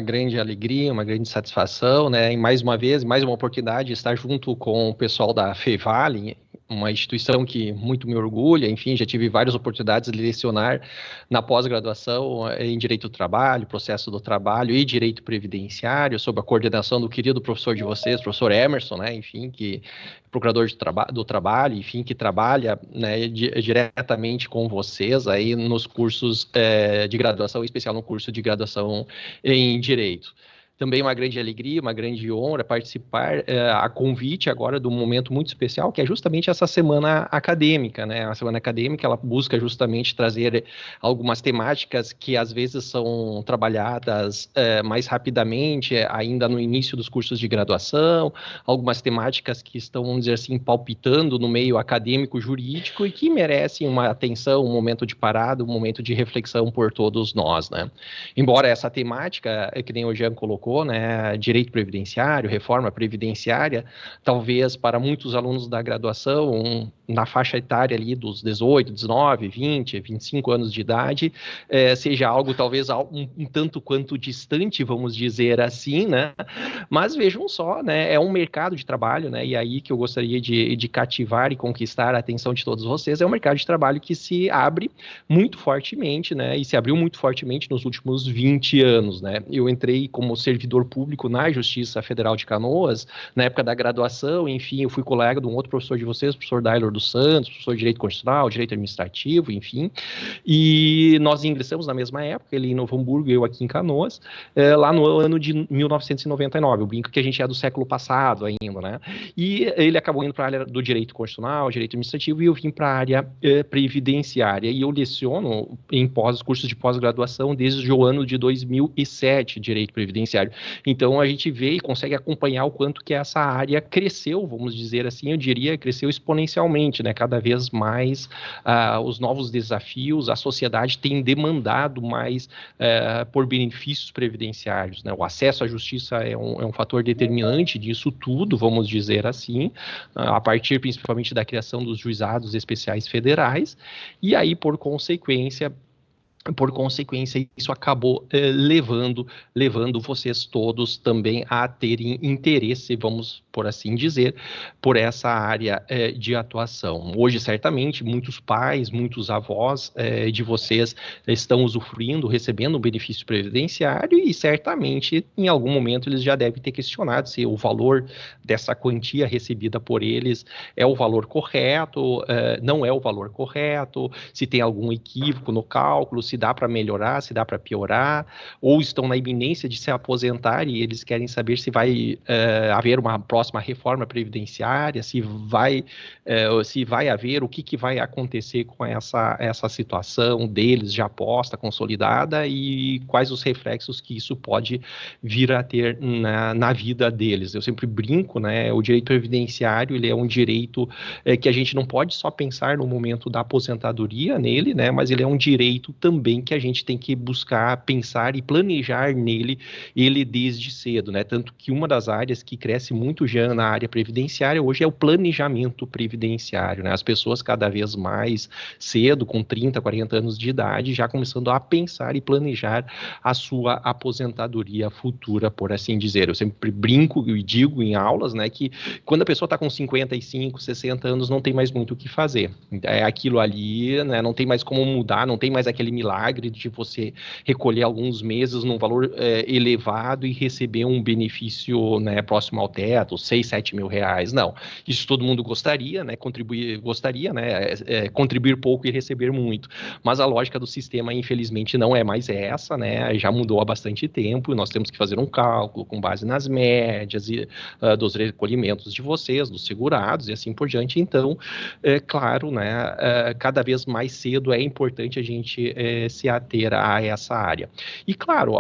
grande alegria, uma grande satisfação, né? E mais uma vez, mais uma oportunidade de estar junto com o pessoal da Fevale, uma instituição que muito me orgulha. Enfim, já tive várias oportunidades de lecionar na pós-graduação em Direito do Trabalho, Processo do Trabalho e Direito Previdenciário, sob a coordenação do querido professor de vocês, professor Emerson, né? Enfim, que procurador do trabalho, enfim, que trabalha, né, diretamente com vocês aí nos cursos de graduação, em especial no curso de graduação em Direito. Também uma grande alegria, uma grande honra participar a convite agora de um momento muito especial, que é justamente essa semana acadêmica, né? A semana acadêmica, ela busca justamente trazer algumas temáticas que às vezes são trabalhadas mais rapidamente, ainda no início dos cursos de graduação, algumas temáticas que estão, vamos dizer assim, palpitando no meio acadêmico jurídico e que merecem uma atenção, um momento de parada, um momento de reflexão por todos nós, né? Embora essa temática, que nem o Jean colocou, né, direito previdenciário, reforma previdenciária, talvez para muitos alunos da graduação, na faixa etária ali dos 18, 19, 20, 25 anos de idade, seja algo talvez um tanto quanto distante, vamos dizer assim, né? Mas vejam só, né, é um mercado de trabalho, né, e aí que eu gostaria de cativar e conquistar a atenção de todos vocês, é um mercado de trabalho que se abre muito fortemente, né, e se abriu muito fortemente nos últimos 20 anos, né. Eu entrei como servidor público na Justiça Federal de Canoas, na época da graduação, enfim, eu fui colega de um outro professor de vocês, o professor Dailor dos Santos, professor de Direito Constitucional, Direito Administrativo, enfim, e nós ingressamos na mesma época, ele em Novo Hamburgo e eu aqui em Canoas, lá no ano de 1999, eu brinco que a gente é do século passado ainda, né, e ele acabou indo para a área do Direito Constitucional, Direito Administrativo, e eu vim para a área previdenciária, e eu leciono em cursos de pós-graduação desde o ano de 2007, Direito Previdenciário. Então, a gente vê e consegue acompanhar o quanto que essa área cresceu, vamos dizer assim, eu diria, cresceu exponencialmente, né? Cada vez mais os novos desafios, a sociedade tem demandado mais por benefícios previdenciários, né? O acesso à justiça é um fator determinante disso tudo, vamos dizer assim, a partir principalmente da criação dos juizados especiais federais, e aí, por consequência, isso acabou levando vocês todos também a terem interesse, vamos por assim dizer, por essa área de atuação. Hoje, certamente, muitos pais, muitos avós de vocês estão usufruindo, recebendo um benefício previdenciário e certamente, em algum momento, eles já devem ter questionado se o valor dessa quantia recebida por eles é o valor correto, não é o valor correto, se tem algum equívoco no cálculo, se dá para melhorar, se dá para piorar, ou estão na iminência de se aposentar e eles querem saber se vai haver uma próxima reforma previdenciária, se vai haver, o que vai acontecer com essa situação deles já posta, consolidada, e quais os reflexos que isso pode vir a ter na vida deles. Eu sempre brinco, né, o direito previdenciário, ele é um direito que a gente não pode só pensar no momento da aposentadoria nele, né, mas ele é um direito também que a gente tem que buscar pensar e planejar nele, ele desde cedo, né, tanto que uma das áreas que cresce muito já na área previdenciária hoje é o planejamento previdenciário, né, as pessoas cada vez mais cedo, com 30, 40 anos de idade, já começando a pensar e planejar a sua aposentadoria futura, por assim dizer. Eu sempre brinco e digo em aulas, né, que quando a pessoa está com 55, 60 anos, não tem mais muito o que fazer. É aquilo ali, né, não tem mais como mudar, não tem mais aquele milagre de você recolher alguns meses num valor elevado e receber um benefício, né, próximo ao teto, 6, 7 mil reais. Não, isso todo mundo gostaria, né, contribuir pouco e receber muito. Mas a lógica do sistema, infelizmente, não é mais essa, né, já mudou há bastante tempo, nós temos que fazer um cálculo com base nas médias dos recolhimentos de vocês, dos segurados e assim por diante. Então, claro, né, cada vez mais cedo é importante a gente se ater a essa área. E, claro,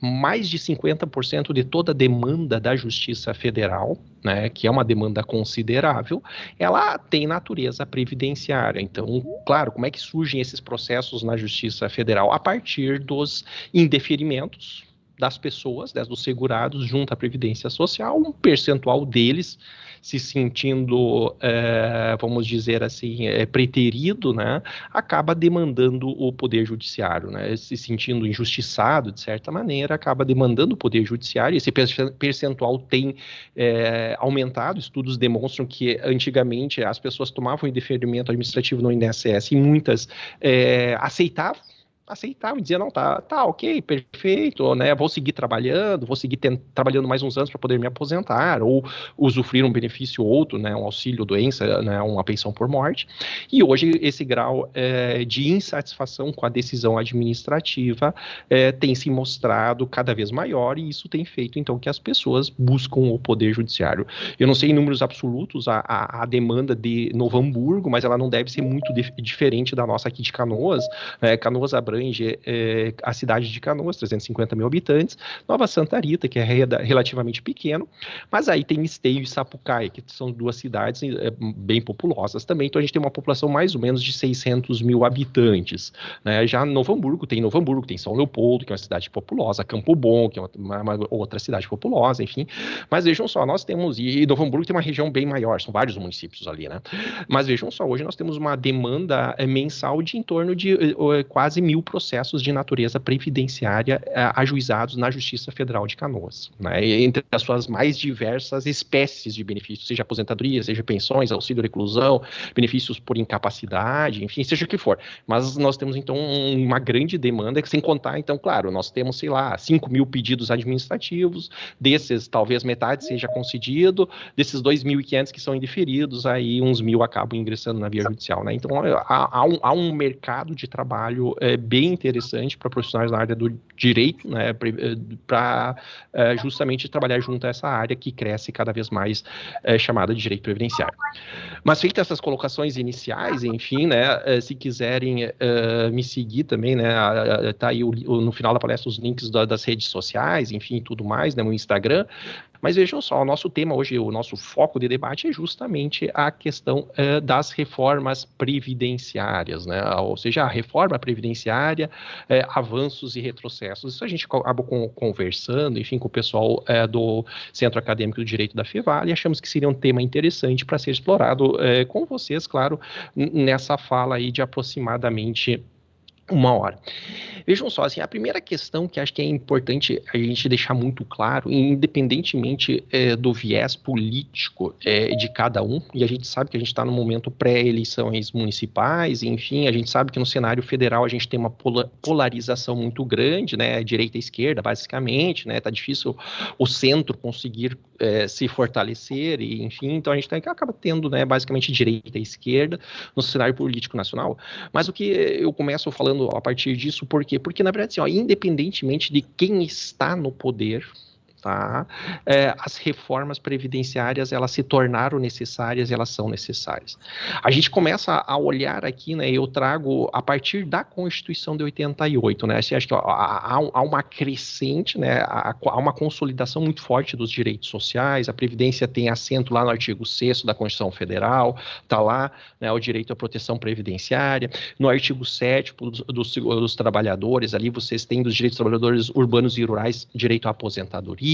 mais de 50% de toda a demanda da Justiça Federal, né, que é uma demanda considerável, ela tem natureza previdenciária. Então, claro, como é que surgem esses processos na Justiça Federal? A partir dos indeferimentos, das pessoas, né, dos segurados, junto à Previdência Social, um percentual deles se sentindo, vamos dizer assim, preterido, né, acaba demandando o Poder Judiciário, né, se sentindo injustiçado, de certa maneira, acaba demandando o Poder Judiciário. Esse percentual tem aumentado. Estudos demonstram que antigamente as pessoas tomavam indeferimento administrativo no INSS e muitas aceitavam, dizer, não, tá ok, perfeito, né, vou seguir trabalhando, trabalhando mais uns anos para poder me aposentar, ou usufruir um benefício ou outro, né, um auxílio doença, né, uma pensão por morte. E hoje esse grau de insatisfação com a decisão administrativa tem se mostrado cada vez maior, e isso tem feito, então, que as pessoas buscam o Poder Judiciário. Eu não sei em números absolutos a demanda de Novo Hamburgo, mas ela não deve ser muito diferente da nossa aqui de Canoas. Canoas abrange a cidade de Canoas, 350 mil habitantes, Nova Santa Rita, que é relativamente pequeno, mas aí tem Esteio e Sapucaia, que são duas cidades bem populosas também, então a gente tem uma população mais ou menos de 600 mil habitantes, né? Já Novo Hamburgo, tem São Leopoldo, que é uma cidade populosa, Campo Bom, que é uma outra cidade populosa, enfim, mas vejam só, nós temos, e Novo Hamburgo tem uma região bem maior, são vários municípios ali, né? Mas vejam só, hoje nós temos uma demanda mensal de em torno de quase 1.000 processos de natureza previdenciária ajuizados na Justiça Federal de Canoas, né? Entre as suas mais diversas espécies de benefícios, seja aposentadoria, seja pensões, auxílio reclusão, benefícios por incapacidade, enfim, seja o que for. Mas nós temos, então, uma grande demanda, sem contar, então, claro, nós temos, sei lá, 5.000 pedidos administrativos, desses, talvez metade seja concedido, desses 2.500 que são indeferidos, aí uns 1.000 acabam ingressando na via judicial, né? Então, há um mercado de trabalho bem interessante para profissionais na área do direito, né, para justamente trabalhar junto a essa área que cresce cada vez mais, chamada de direito previdenciário. Mas feitas essas colocações iniciais, enfim, né, se quiserem me seguir também, né, tá aí no final da palestra os links das redes sociais, enfim, tudo mais, né, no Instagram. Mas vejam só, o nosso tema hoje, o nosso foco de debate é justamente a questão das reformas previdenciárias, né? Ou seja, a reforma previdenciária, avanços e retrocessos. Isso a gente acabou conversando, enfim, com o pessoal do Centro Acadêmico do Direito da Fevale, e achamos que seria um tema interessante para ser explorado com vocês, claro, nessa fala aí de aproximadamente 1 hora. Vejam só, assim, a primeira questão que acho que é importante a gente deixar muito claro, independentemente do viés político de cada um, e a gente sabe que a gente está no momento pré-eleições municipais, enfim, a gente sabe que no cenário federal a gente tem uma polarização muito grande, né, direita e esquerda, basicamente, né, tá difícil o centro conseguir se fortalecer, e, enfim, então a gente acaba tendo, né, basicamente direita e esquerda no cenário político nacional. Mas o que eu começo falando a partir disso, por quê? Porque, na verdade, assim, ó, independentemente de quem está no poder, tá? As reformas previdenciárias, elas se tornaram necessárias, elas são necessárias. A gente começa a olhar aqui, né, eu trago a partir da Constituição de 88, né, acho que há uma crescente, né, há uma consolidação muito forte dos direitos sociais, a Previdência tem assento lá no artigo 6º da Constituição Federal, tá lá, né, o direito à proteção previdenciária, no artigo 7º dos trabalhadores, ali vocês têm dos direitos dos trabalhadores urbanos e rurais, direito à aposentadoria.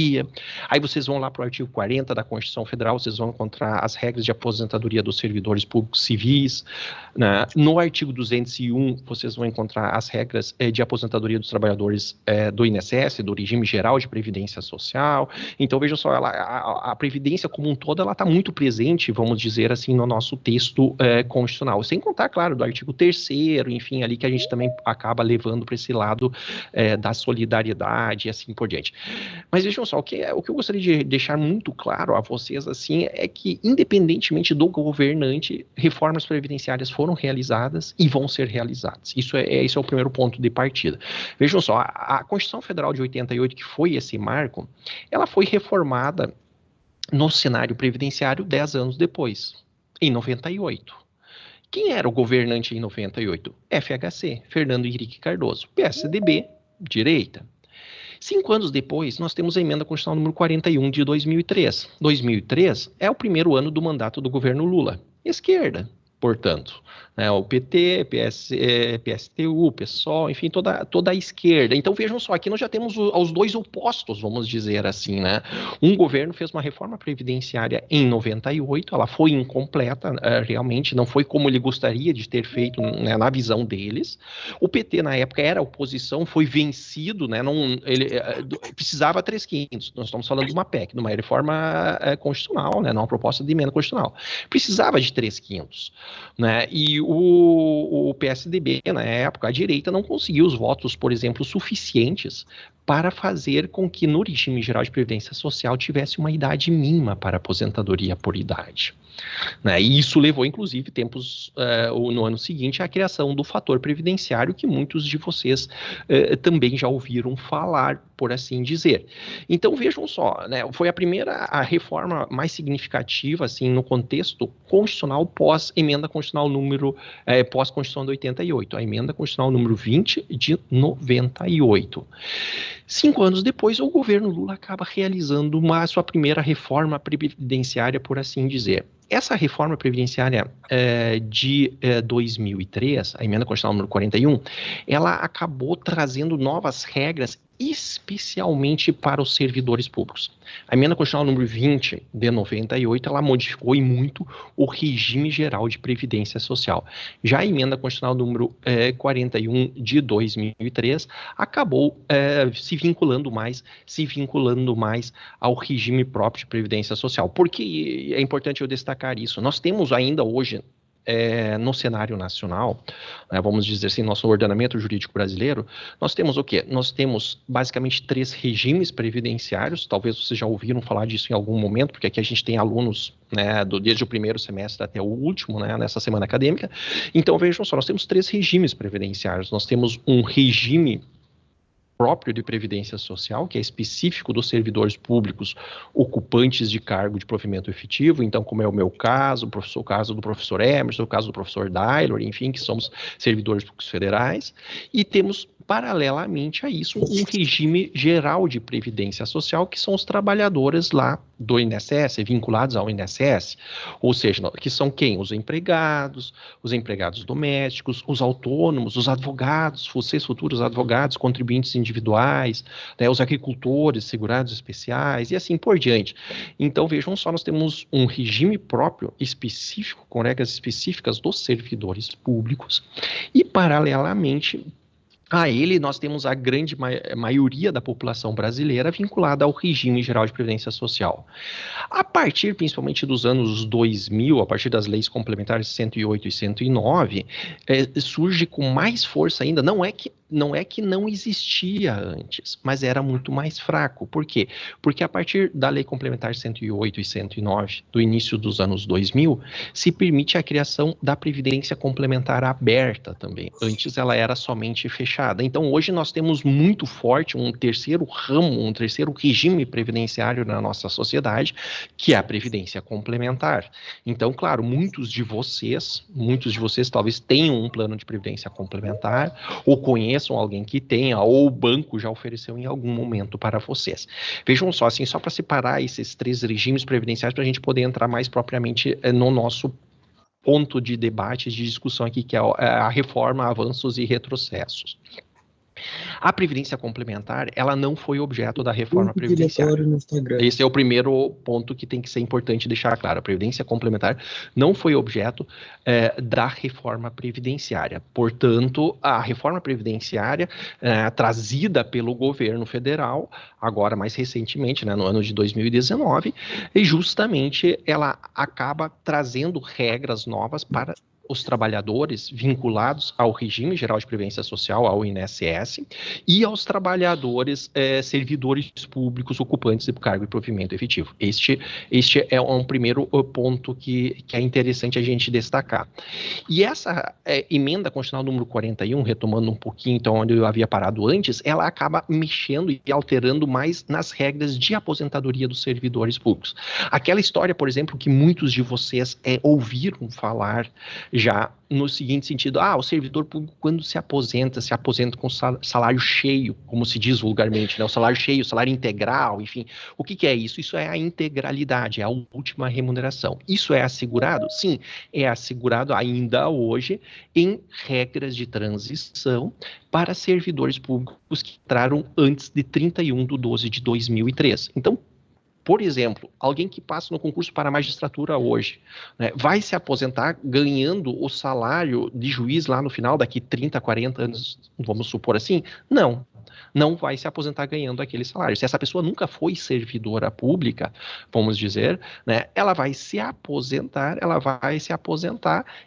Aí vocês vão lá para o artigo 40 da Constituição Federal, vocês vão encontrar as regras de aposentadoria dos servidores públicos civis, né? No artigo 201, vocês vão encontrar as regras de aposentadoria dos trabalhadores do INSS, do regime geral de previdência social. Então, vejam só, a previdência como um todo, ela está muito presente, vamos dizer assim, no nosso texto constitucional. Sem contar, claro, do artigo 3º, enfim, ali que a gente também acaba levando para esse lado da solidariedade e assim por diante. Mas vejam só, o que eu gostaria de deixar muito claro a vocês, assim, é que, independentemente do governante, reformas previdenciárias foram realizadas e vão ser realizadas. Esse é o primeiro ponto de partida. Vejam só, a Constituição Federal de 88, que foi esse marco, ela foi reformada no cenário previdenciário 10 anos depois, em 98. Quem era o governante em 98? FHC, Fernando Henrique Cardoso, PSDB, direita. 5 anos depois, nós temos a emenda constitucional número 41 de 2003. 2003 é o primeiro ano do mandato do governo Lula. Esquerda. portanto, né, o PT, PSTU, PSOL, enfim, toda a esquerda. Então, vejam só, aqui nós já temos os dois opostos, vamos dizer assim, né? Um governo fez uma reforma previdenciária em 98, ela foi incompleta, realmente, não foi como ele gostaria de ter feito, né, na visão deles. O PT, na época, era oposição, foi vencido, né? Ele precisava 3/5. Nós estamos falando de uma PEC, de uma reforma constitucional, né? Não uma proposta de emenda constitucional. Precisava de 3/5. Né? E o PSDB, na época, a direita não conseguiu os votos, por exemplo, suficientes para fazer com que no regime geral de previdência social tivesse uma idade mínima para aposentadoria por idade. Né? E isso levou, inclusive, tempos no ano seguinte, à criação do fator previdenciário, que muitos de vocês também já ouviram falar, por assim dizer. Então, vejam só, né? Foi a reforma mais significativa, assim, no contexto constitucional pós-emenda constitucional pós-Constituição de 88, a emenda constitucional número 20 de 98. 5 anos depois, o governo Lula acaba realizando sua primeira reforma previdenciária, por assim dizer. Essa reforma previdenciária de 2003, a emenda constitucional número 41, ela acabou trazendo novas regras especialmente para os servidores públicos. A emenda constitucional número 20 de 98, ela modificou e muito o regime geral de previdência social. Já a emenda constitucional número 41 de 2003 acabou se vinculando mais ao regime próprio de previdência social. Porque é importante eu destacar isso. Nós temos ainda hoje no cenário nacional, né, vamos dizer assim, nosso ordenamento jurídico brasileiro, nós temos o quê? Nós temos basicamente 3 regimes previdenciários, talvez vocês já ouviram falar disso em algum momento, porque aqui a gente tem alunos, né, desde o primeiro semestre até o último, né, nessa semana acadêmica. Então, vejam só, nós temos 3 regimes previdenciários. Nós temos um regime próprio de previdência social, que é específico dos servidores públicos ocupantes de cargo de provimento efetivo, então, como é o meu caso, o caso do professor Emerson, o caso do professor Dailor, enfim, que somos servidores públicos federais, e temos, paralelamente a isso, um regime geral de previdência social, que são os trabalhadores lá do INSS, vinculados ao INSS, ou seja, que são quem? Os empregados domésticos, os autônomos, os advogados, vocês futuros advogados, contribuintes individuais, né, os agricultores, segurados especiais e assim por diante. Então, vejam só, nós temos um regime próprio, específico, com regras específicas dos servidores públicos e, paralelamente a ele, nós temos a grande maioria da população brasileira vinculada ao regime geral de previdência social. A partir, principalmente, dos anos 2000, a partir das leis complementares 108 e 109, surge com mais força ainda, não é que não existia antes, mas era muito mais fraco. Por quê? Porque a partir da lei complementar 108 e 109, do início dos anos 2000, se permite a criação da previdência complementar aberta também. Antes ela era somente fechada. Então, hoje nós temos muito forte um terceiro ramo, um terceiro regime previdenciário na nossa sociedade, que é a previdência complementar. Então, claro, muitos de vocês talvez tenham um plano de previdência complementar, ou conheçam alguém que tenha, ou o banco já ofereceu em algum momento para vocês. Vejam só, assim, só para separar esses 3 regimes previdenciários, para a gente poder entrar mais propriamente no nosso ponto de debate, de discussão aqui, que é a reforma, avanços e retrocessos. A previdência complementar, ela não foi objeto da reforma previdenciária. Esse é o primeiro ponto que tem que ser importante deixar claro. A previdência complementar não foi objeto da reforma previdenciária. Portanto, a reforma previdenciária trazida pelo governo federal, agora mais recentemente, né, no ano de 2019, e justamente ela acaba trazendo regras novas para os trabalhadores vinculados ao regime geral de previdência social, ao INSS, e aos trabalhadores servidores públicos ocupantes de cargo de provimento efetivo. Este é um primeiro ponto que é interessante a gente destacar. E essa emenda constitucional número 41, retomando um pouquinho então onde eu havia parado antes, ela acaba mexendo e alterando mais nas regras de aposentadoria dos servidores públicos. Aquela história, por exemplo, que muitos de vocês ouviram falar Já no seguinte sentido, o servidor público, quando se aposenta com salário cheio, como se diz vulgarmente, né? O salário cheio, o salário integral, enfim. O que é isso? Isso é a integralidade, é a última remuneração. Isso é assegurado? Sim, é assegurado ainda hoje em regras de transição para servidores públicos que entraram antes de 31/12/2003. Então, por exemplo, alguém que passa no concurso para a magistratura hoje, né, vai se aposentar ganhando o salário de juiz lá no final, daqui 30, 40 anos, vamos supor assim? Não vai se aposentar ganhando aquele salário. Se essa pessoa nunca foi servidora pública, vamos dizer, né, ela vai se aposentar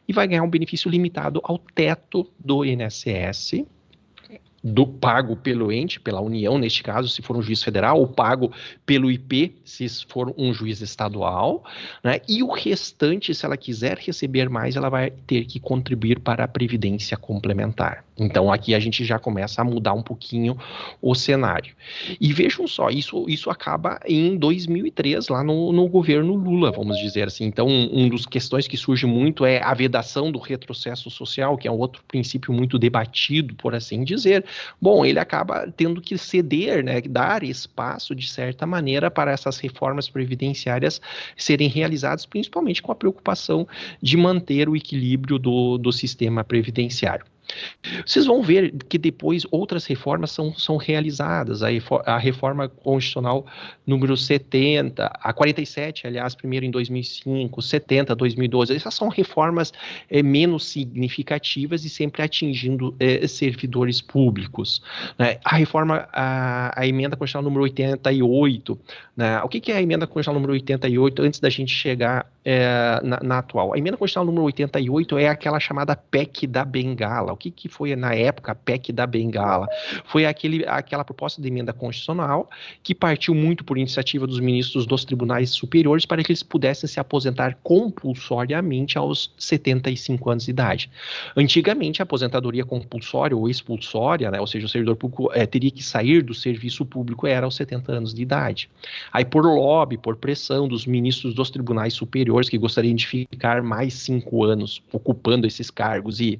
e vai ganhar um benefício limitado ao teto do INSS, do pago pelo ente, pela União, neste caso, se for um juiz federal, ou pago pelo IP, se for um juiz estadual, né? E o restante, se ela quiser receber mais, ela vai ter que contribuir para a Previdência Complementar. Então, aqui a gente já começa a mudar um pouquinho o cenário. E vejam só, isso acaba em 2003, lá no governo Lula, vamos dizer assim. Então, uma das questões que surge muito é a vedação do retrocesso social, que é um outro princípio muito debatido, por assim dizer. Bom, ele acaba tendo que ceder, né, dar espaço, de certa maneira, para essas reformas previdenciárias serem realizadas, principalmente com a preocupação de manter o equilíbrio do sistema previdenciário. Vocês vão ver que depois outras reformas são realizadas. A reforma constitucional número 70, a 47, aliás, primeiro em 2005, 70, 2012. Essas são reformas menos significativas e sempre atingindo servidores públicos, né? A emenda constitucional número 88, né? O que é a emenda constitucional número 88 antes da gente chegar na atual? A emenda constitucional número 88 é aquela chamada PEC da Bengala. O que foi na época a PEC da Bengala? Foi aquela proposta de emenda constitucional que partiu muito por iniciativa dos ministros dos tribunais superiores para que eles pudessem se aposentar compulsoriamente aos 75 anos de idade. Antigamente, a aposentadoria compulsória ou expulsória, né, ou seja, o servidor público teria que sair do serviço público, era aos 70 anos de idade. Aí, por lobby, por pressão dos ministros dos tribunais superiores que gostariam de ficar mais 5 anos ocupando esses cargos e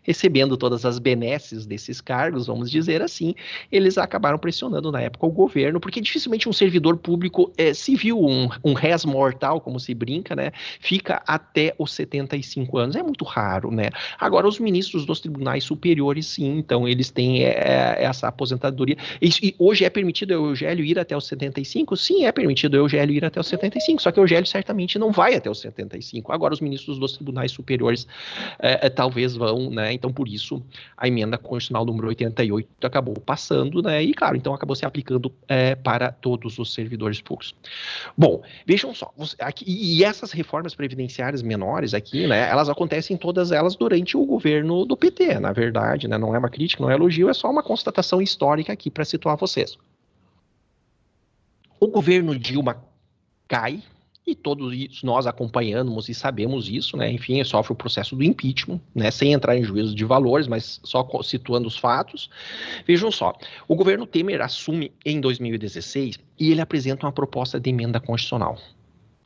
recebendo todas as benesses desses cargos, vamos dizer assim, eles acabaram pressionando na época o governo, porque dificilmente um servidor público civil, um res mortal, como se brinca, né, fica até os 75 anos. É muito raro, né? Agora, os ministros dos tribunais superiores, sim, então eles têm essa aposentadoria. E hoje é permitido o Eugélio ir até os 75? Sim, é permitido o Eugélio ir até os 75, só que o Eugélio certamente não vai até os 75. Agora, os ministros dos tribunais superiores talvez vão, né? Então, por isso, a emenda constitucional número 88 acabou passando, né? E, claro, então acabou se aplicando para todos os servidores públicos. Bom, vejam só, aqui, e essas reformas previdenciárias menores aqui, né? Elas acontecem todas elas durante o governo do PT, na verdade, né? Não é uma crítica, não é elogio, é só uma constatação histórica aqui para situar vocês. O governo Dilma cai, e todos nós acompanhamos e sabemos isso, né? Enfim, sofre o processo do impeachment, né? Sem entrar em juízo de valores, mas só situando os fatos. Vejam só, o governo Temer assume em 2016 e ele apresenta uma proposta de emenda constitucional.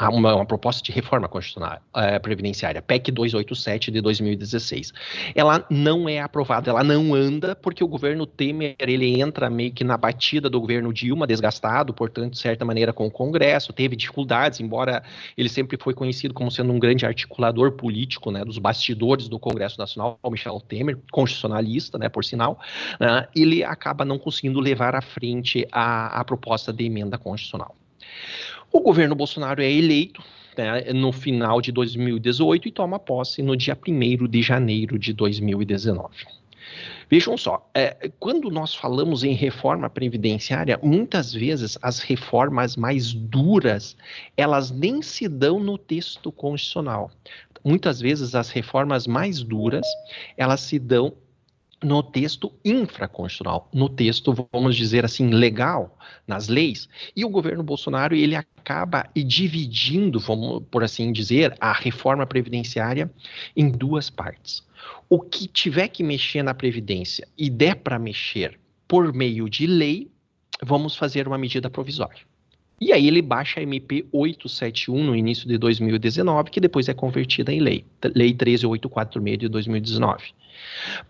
Uma proposta de reforma constitucional previdenciária, PEC 287 de 2016. Ela não é aprovada, ela não anda, porque o governo Temer, ele entra meio que na batida do governo Dilma, desgastado, portanto, de certa maneira, com o Congresso, teve dificuldades, embora ele sempre foi conhecido como sendo um grande articulador político, né, dos bastidores do Congresso Nacional, o Michel Temer, constitucionalista, né, por sinal, ele acaba não conseguindo levar à frente a proposta de emenda constitucional. O governo Bolsonaro é eleito, né, no final de 2018 e toma posse no dia 1º de janeiro de 2019. Vejam só, quando nós falamos em reforma previdenciária, muitas vezes as reformas mais duras, elas nem se dão no texto constitucional. Muitas vezes as reformas mais duras, elas se dão no texto infraconstitucional, no texto, vamos dizer assim, legal, nas leis. E o governo Bolsonaro, ele acaba dividindo, vamos por assim dizer, a reforma previdenciária em duas partes. O que tiver que mexer na Previdência e der para mexer por meio de lei, vamos fazer uma medida provisória. E aí ele baixa a MP 871 no início de 2019, que depois é convertida em Lei 13846 de 2019.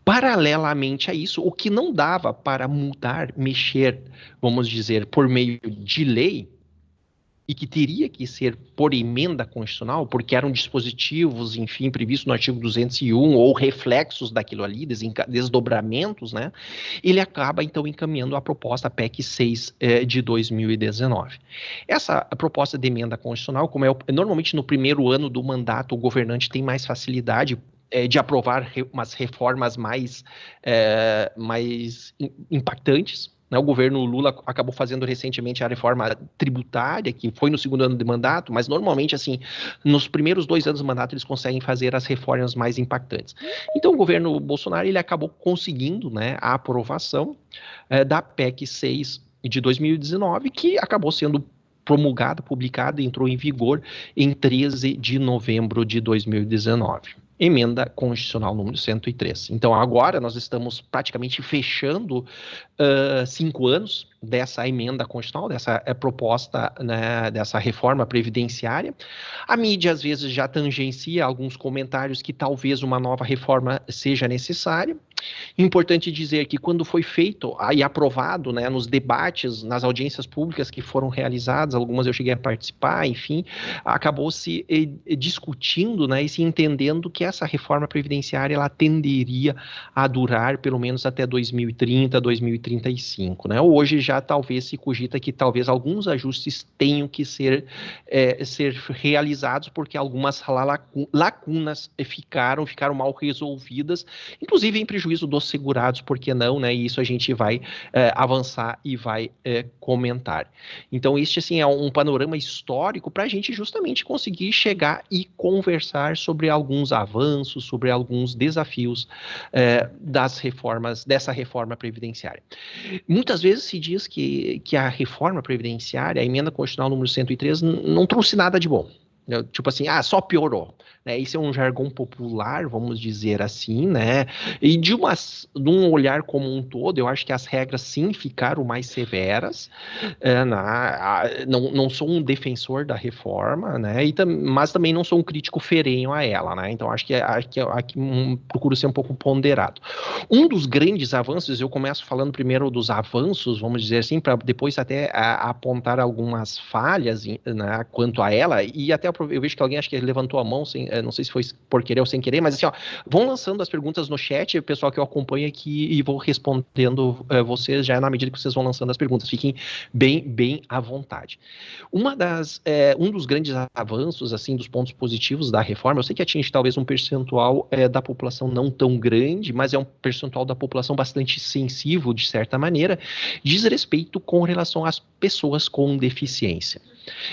Paralelamente a isso, o que não dava para mudar, mexer, vamos dizer, por meio de lei, e que teria que ser por emenda constitucional, porque eram dispositivos, enfim, previstos no artigo 201, ou reflexos daquilo ali, desdobramentos, né? Ele acaba, então, encaminhando a proposta PEC 6 de 2019. Essa proposta de emenda constitucional, como normalmente no primeiro ano do mandato, o governante tem mais facilidade de aprovar umas reformas mais impactantes. O governo Lula acabou fazendo recentemente a reforma tributária, que foi no segundo ano de mandato, mas normalmente, assim, nos primeiros 2 anos do mandato, eles conseguem fazer as reformas mais impactantes. Então, o governo Bolsonaro, ele acabou conseguindo, né, a aprovação da PEC 6 de 2019, que acabou sendo promulgada, publicada e entrou em vigor em 13 de novembro de 2019. Emenda constitucional número 103. Então, agora nós estamos praticamente fechando 5 anos dessa emenda constitucional, dessa proposta, né, dessa reforma previdenciária. A mídia, às vezes, já tangencia alguns comentários que talvez uma nova reforma seja necessária. Importante dizer que quando foi feito e aprovado, né, nos debates, nas audiências públicas que foram realizadas, algumas eu cheguei a participar, enfim, acabou se discutindo, né, e se entendendo que essa reforma previdenciária ela tenderia a durar pelo menos até 2030, 2035, né? Hoje já talvez se cogita que talvez alguns ajustes tenham que ser realizados porque algumas lacunas ficaram mal resolvidas, inclusive em prejuízo dos segurados, por que não, né? E isso a gente vai avançar e vai comentar. Então, este, assim, é um panorama histórico para a gente justamente conseguir chegar e conversar sobre alguns avanços, sobre alguns desafios dessa reforma previdenciária. Muitas vezes se diz que a reforma previdenciária, a emenda constitucional número 103, não trouxe nada de bom. Tipo assim, só piorou. Né? Isso é um jargão popular, vamos dizer assim, né? E de um olhar como um todo, eu acho que as regras sim ficaram mais severas. Não sou um defensor da reforma, né? Mas também não sou um crítico ferrenho a ela, né? Então acho que procuro ser um pouco ponderado. Um dos grandes avanços, eu começo falando primeiro dos avanços, vamos dizer assim, para depois até apontar algumas falhas, né, quanto a ela, e até eu vejo que alguém acho que levantou a mão, não sei se foi por querer ou sem querer, mas assim, vão lançando as perguntas no chat, o pessoal que eu acompanho aqui, e vou respondendo vocês já na medida que vocês vão lançando as perguntas. Fiquem bem à vontade. Um dos grandes avanços, assim, dos pontos positivos da reforma, eu sei que atinge talvez um percentual da população não tão grande, mas é um percentual da população bastante sensível, de certa maneira, diz respeito com relação às pessoas com deficiência.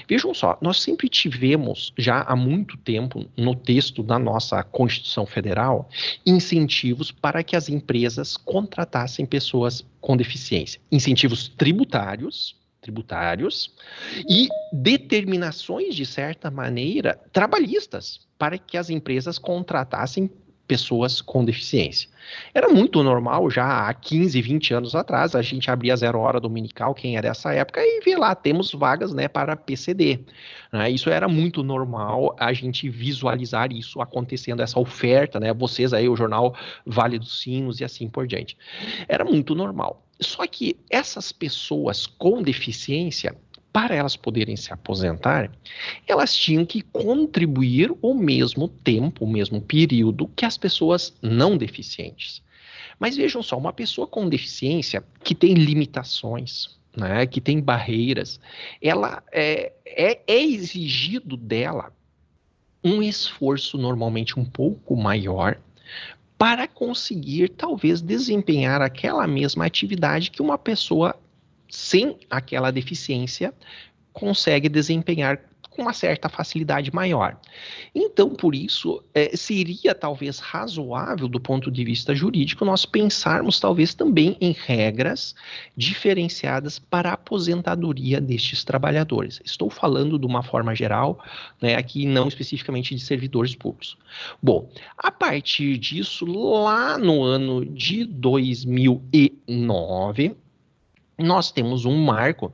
Vejam só, nós sempre tivemos, já há muito tempo, no texto da nossa Constituição Federal, incentivos para que as empresas contratassem pessoas com deficiência. Incentivos tributários e determinações, de certa maneira, trabalhistas, para que as empresas contratassem pessoas com deficiência. Era muito normal, já há 15, 20 anos atrás, a gente abria a 0 hora dominical, quem é dessa época, e vê lá, temos vagas, né, para PCD. Né? Isso era muito normal, a gente visualizar isso acontecendo, essa oferta, né, vocês aí, o jornal Vale dos Sinos e assim por diante. Era muito normal. Só que essas pessoas com deficiência, para elas poderem se aposentar, elas tinham que contribuir o mesmo tempo, o mesmo período que as pessoas não deficientes. Mas vejam só, uma pessoa com deficiência que tem limitações, né, que tem barreiras, ela é exigido dela um esforço normalmente um pouco maior para conseguir talvez desempenhar aquela mesma atividade que uma pessoa sem aquela deficiência consegue desempenhar com uma certa facilidade maior. Então, por isso, seria talvez razoável, do ponto de vista jurídico, nós pensarmos talvez também em regras diferenciadas para a aposentadoria destes trabalhadores. Estou falando de uma forma geral, né, aqui não especificamente de servidores públicos. Bom, a partir disso, lá no ano de 2009, nós temos um marco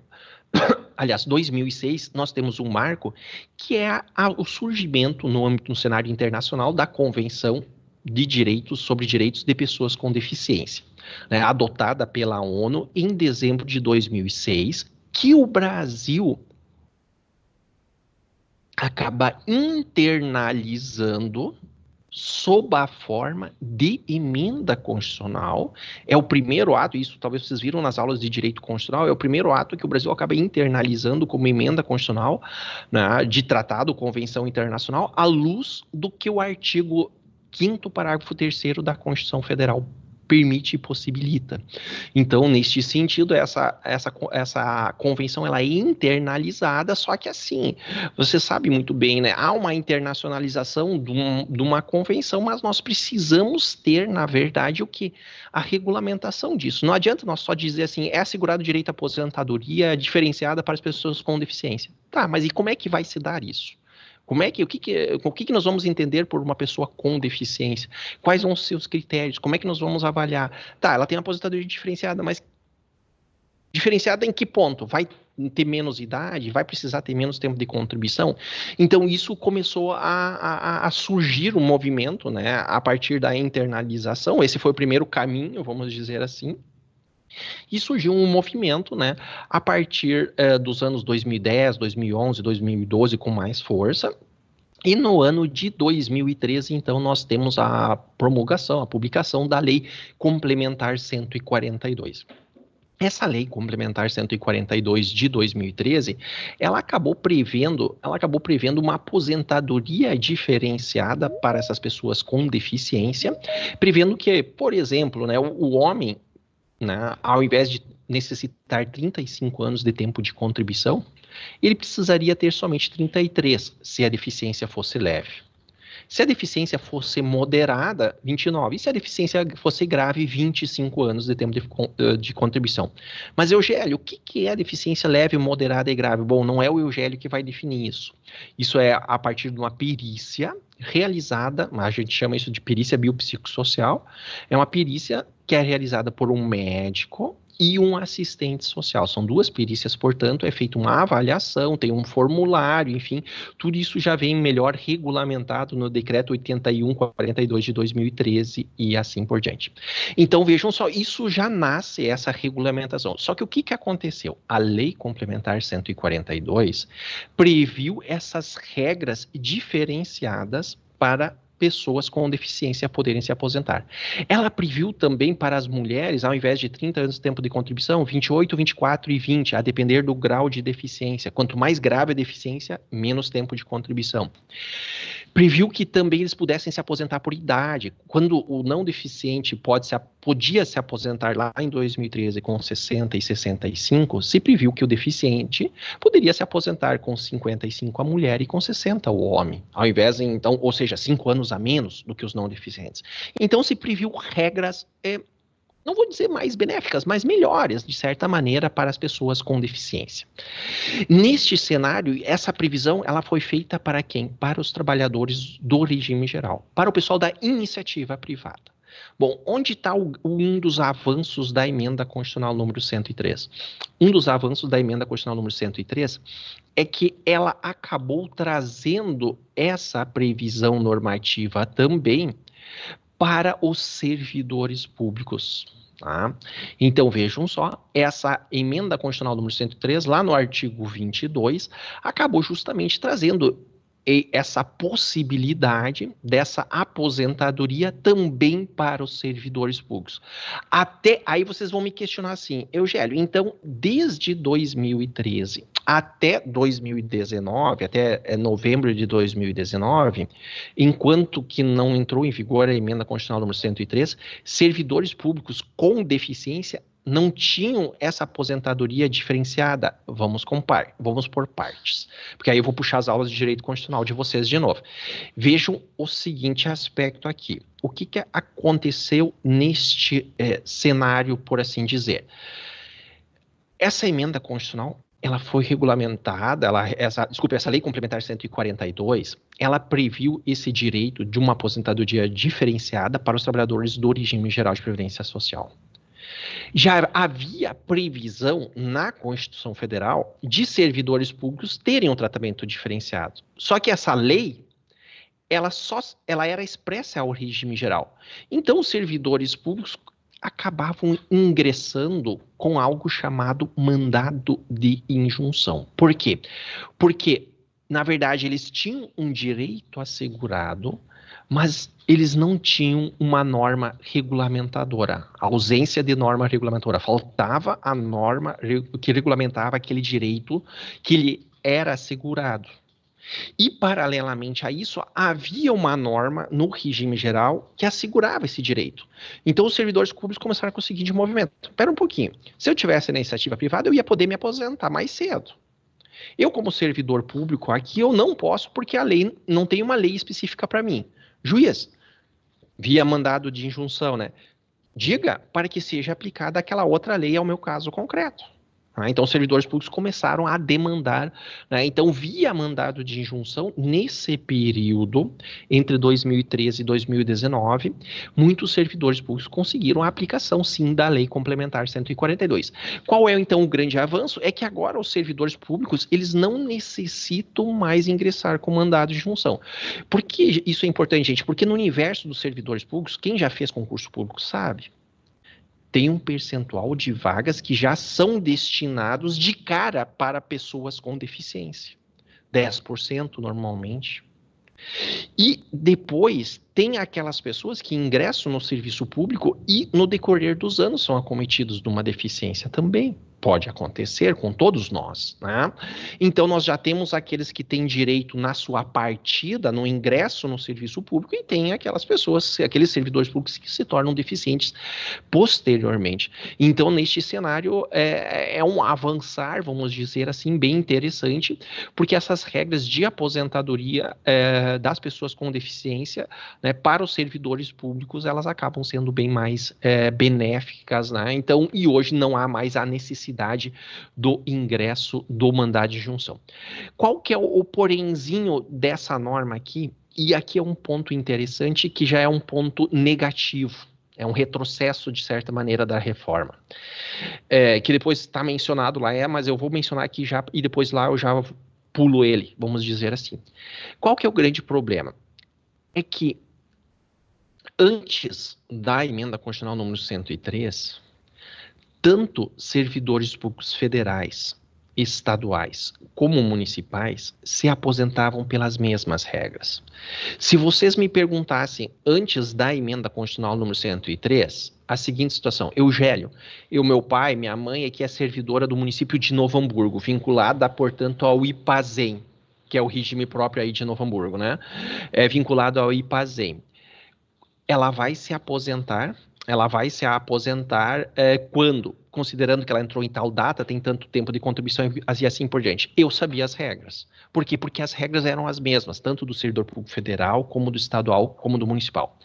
aliás, 2006, nós temos um marco que é o surgimento no âmbito do cenário internacional da Convenção de Direitos sobre Direitos de Pessoas com Deficiência, né, adotada pela ONU em dezembro de 2006, que o Brasil acaba internalizando sob a forma de emenda constitucional. É o primeiro ato, isso talvez vocês viram nas aulas de direito constitucional, é o primeiro ato que o Brasil acaba internalizando como emenda constitucional, né, de tratado, convenção internacional, à luz do que o artigo 5º, parágrafo 3º da Constituição Federal permite e possibilita. Então, neste sentido, essa convenção ela é internalizada, só que assim, você sabe muito bem, né? Há uma internacionalização de uma convenção, mas nós precisamos ter, na verdade, o que? A regulamentação disso. Não adianta nós só dizer assim, é assegurado direito à aposentadoria diferenciada para as pessoas com deficiência. Tá, mas e como é que vai se dar isso? O que nós vamos entender por uma pessoa com deficiência? Quais vão os seus critérios? Como é que nós vamos avaliar? Tá, ela tem aposentadoria diferenciada, mas diferenciada em que ponto? Vai ter menos idade? Vai precisar ter menos tempo de contribuição? Então, isso começou a surgir um movimento, né, a partir da internalização. Esse foi o primeiro caminho, vamos dizer assim. E surgiu um movimento, né, a partir dos anos 2010, 2011, 2012, com mais força. E no ano de 2013, então, nós temos a promulgação, a publicação da Lei Complementar 142. Essa Lei Complementar 142 de 2013, ela acabou prevendo uma aposentadoria diferenciada para essas pessoas com deficiência, prevendo que, por exemplo, né, o homem, né, ao invés de necessitar 35 anos de tempo de contribuição, ele precisaria ter somente 33, se a deficiência fosse leve. Se a deficiência fosse moderada, 29. E se a deficiência fosse grave, 25 anos de tempo de contribuição. Mas, Eugélio, o que é a deficiência leve, moderada e grave? Bom, não é o Eugélio que vai definir isso. Isso é a partir de uma perícia realizada, a gente chama isso de perícia biopsicossocial, é uma perícia que é realizada por um médico e um assistente social. São duas perícias, portanto, é feita uma avaliação, tem um formulário, enfim, tudo isso já vem melhor regulamentado no Decreto 81/42 de 2013 e assim por diante. Então, vejam só, isso já nasce, essa regulamentação. Só que o que aconteceu? A Lei Complementar 142 previu essas regras diferenciadas para pessoas com deficiência poderem se aposentar. Ela previu também para as mulheres, ao invés de 30 anos de tempo de contribuição, 28, 24 e 20, a depender do grau de deficiência. Quanto mais grave a deficiência, menos tempo de contribuição. Previu que também eles pudessem se aposentar por idade. Quando o não deficiente podia se aposentar lá em 2013 com 60 e 65, se previu que o deficiente poderia se aposentar com 55 a mulher e com 60 o homem, ao invés, então, ou seja, 5 anos a menos do que os não deficientes. Então se previu regras, não vou dizer mais benéficas, mas melhores, de certa maneira, para as pessoas com deficiência. Neste cenário, essa previsão ela foi feita para quem? Para os trabalhadores do regime geral, para o pessoal da iniciativa privada. Bom, onde está um dos avanços da emenda constitucional número 103? Um dos avanços da emenda constitucional número 103 é que ela acabou trazendo essa previsão normativa também para os servidores públicos. Tá? Então, vejam só, essa emenda constitucional número 103, lá no artigo 22, acabou justamente trazendo essa possibilidade dessa aposentadoria também para os servidores públicos. Até aí vocês vão me questionar assim, Eugélio, então desde 2013 até 2019, até novembro de 2019, enquanto que não entrou em vigor a emenda constitucional número 103, servidores públicos com deficiência não tinham essa aposentadoria diferenciada. Vamos por partes, porque aí eu vou puxar as aulas de direito constitucional de vocês de novo. Vejam o seguinte aspecto aqui. O que aconteceu neste cenário, por assim dizer? Essa emenda constitucional, ela foi regulamentada, essa Lei Complementar 142, ela previu esse direito de uma aposentadoria diferenciada para os trabalhadores do regime geral de previdência social. Já havia previsão na Constituição Federal de servidores públicos terem um tratamento diferenciado. Só que essa lei, ela era expressa ao regime geral. Então, os servidores públicos acabavam ingressando com algo chamado mandado de injunção. Por quê? Porque, na verdade, eles tinham um direito assegurado, mas eles não tinham uma norma regulamentadora, a ausência de norma regulamentadora. Faltava a norma que regulamentava aquele direito que lhe era assegurado. E, paralelamente a isso, havia uma norma no regime geral que assegurava esse direito. Então, os servidores públicos começaram com o seguinte movimento. Espera um pouquinho. Se eu tivesse na iniciativa privada, eu ia poder me aposentar mais cedo. Eu, como servidor público, aqui eu não posso porque a lei não tem uma lei específica para mim. Juiz, via mandado de injunção, né? Diga para que seja aplicada aquela outra lei ao meu caso concreto. Então, os servidores públicos começaram a demandar, né? Então, via mandado de injunção, nesse período, entre 2013 e 2019, muitos servidores públicos conseguiram a aplicação, sim, da Lei Complementar 142. Qual é, então, o grande avanço? É que agora os servidores públicos, eles não necessitam mais ingressar com mandado de injunção. Por que isso é importante, gente? Porque no universo dos servidores públicos, quem já fez concurso público sabe, tem um percentual de vagas que já são destinados de cara para pessoas com deficiência. 10% normalmente. E depois tem aquelas pessoas que ingressam no serviço público e no decorrer dos anos são acometidos de uma deficiência também. Pode acontecer com todos nós, né? Então, nós já temos aqueles que têm direito na sua partida, no ingresso no serviço público, e tem aquelas pessoas, aqueles servidores públicos que se tornam deficientes posteriormente. Então, neste cenário, é um avançar, vamos dizer assim, bem interessante, porque essas regras de aposentadoria das pessoas com deficiência, né, para os servidores públicos, elas acabam sendo bem mais benéficas, né? Então, e hoje não há mais a necessidade do ingresso do mandado de injunção. Qual que é o porémzinho dessa norma aqui? E aqui é um ponto interessante que já é um ponto negativo. É um retrocesso, de certa maneira, da reforma. Que depois está mencionado lá, mas eu vou mencionar aqui já, e depois lá eu já pulo ele, vamos dizer assim. Qual que é o grande problema? É que antes da emenda constitucional número 103, tanto servidores públicos federais, estaduais, como municipais se aposentavam pelas mesmas regras. Se vocês me perguntassem antes da emenda constitucional número 103, a seguinte situação: Eugélio, meu pai, minha mãe é que é servidora do município de Novo Hamburgo, vinculada, portanto, ao IPASEM, que é o regime próprio aí de Novo Hamburgo, né? É vinculado ao IPASEM. Ela vai se aposentar quando? Considerando que ela entrou em tal data, tem tanto tempo de contribuição e assim por diante. Eu sabia as regras. Por quê? Porque as regras eram as mesmas, tanto do servidor público federal, como do estadual, como do municipal.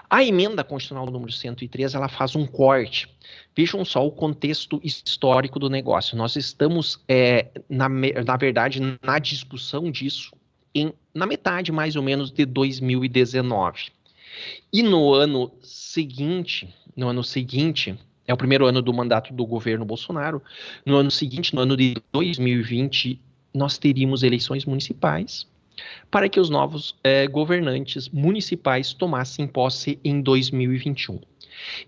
A emenda constitucional número 103, ela faz um corte. Vejam só o contexto histórico do negócio. Nós estamos, na verdade, na discussão disso na metade, mais ou menos, de 2019. E no ano seguinte, é o primeiro ano do mandato do governo Bolsonaro, no ano seguinte, no ano de 2020, nós teríamos eleições municipais para que os novos governantes municipais tomassem posse em 2021.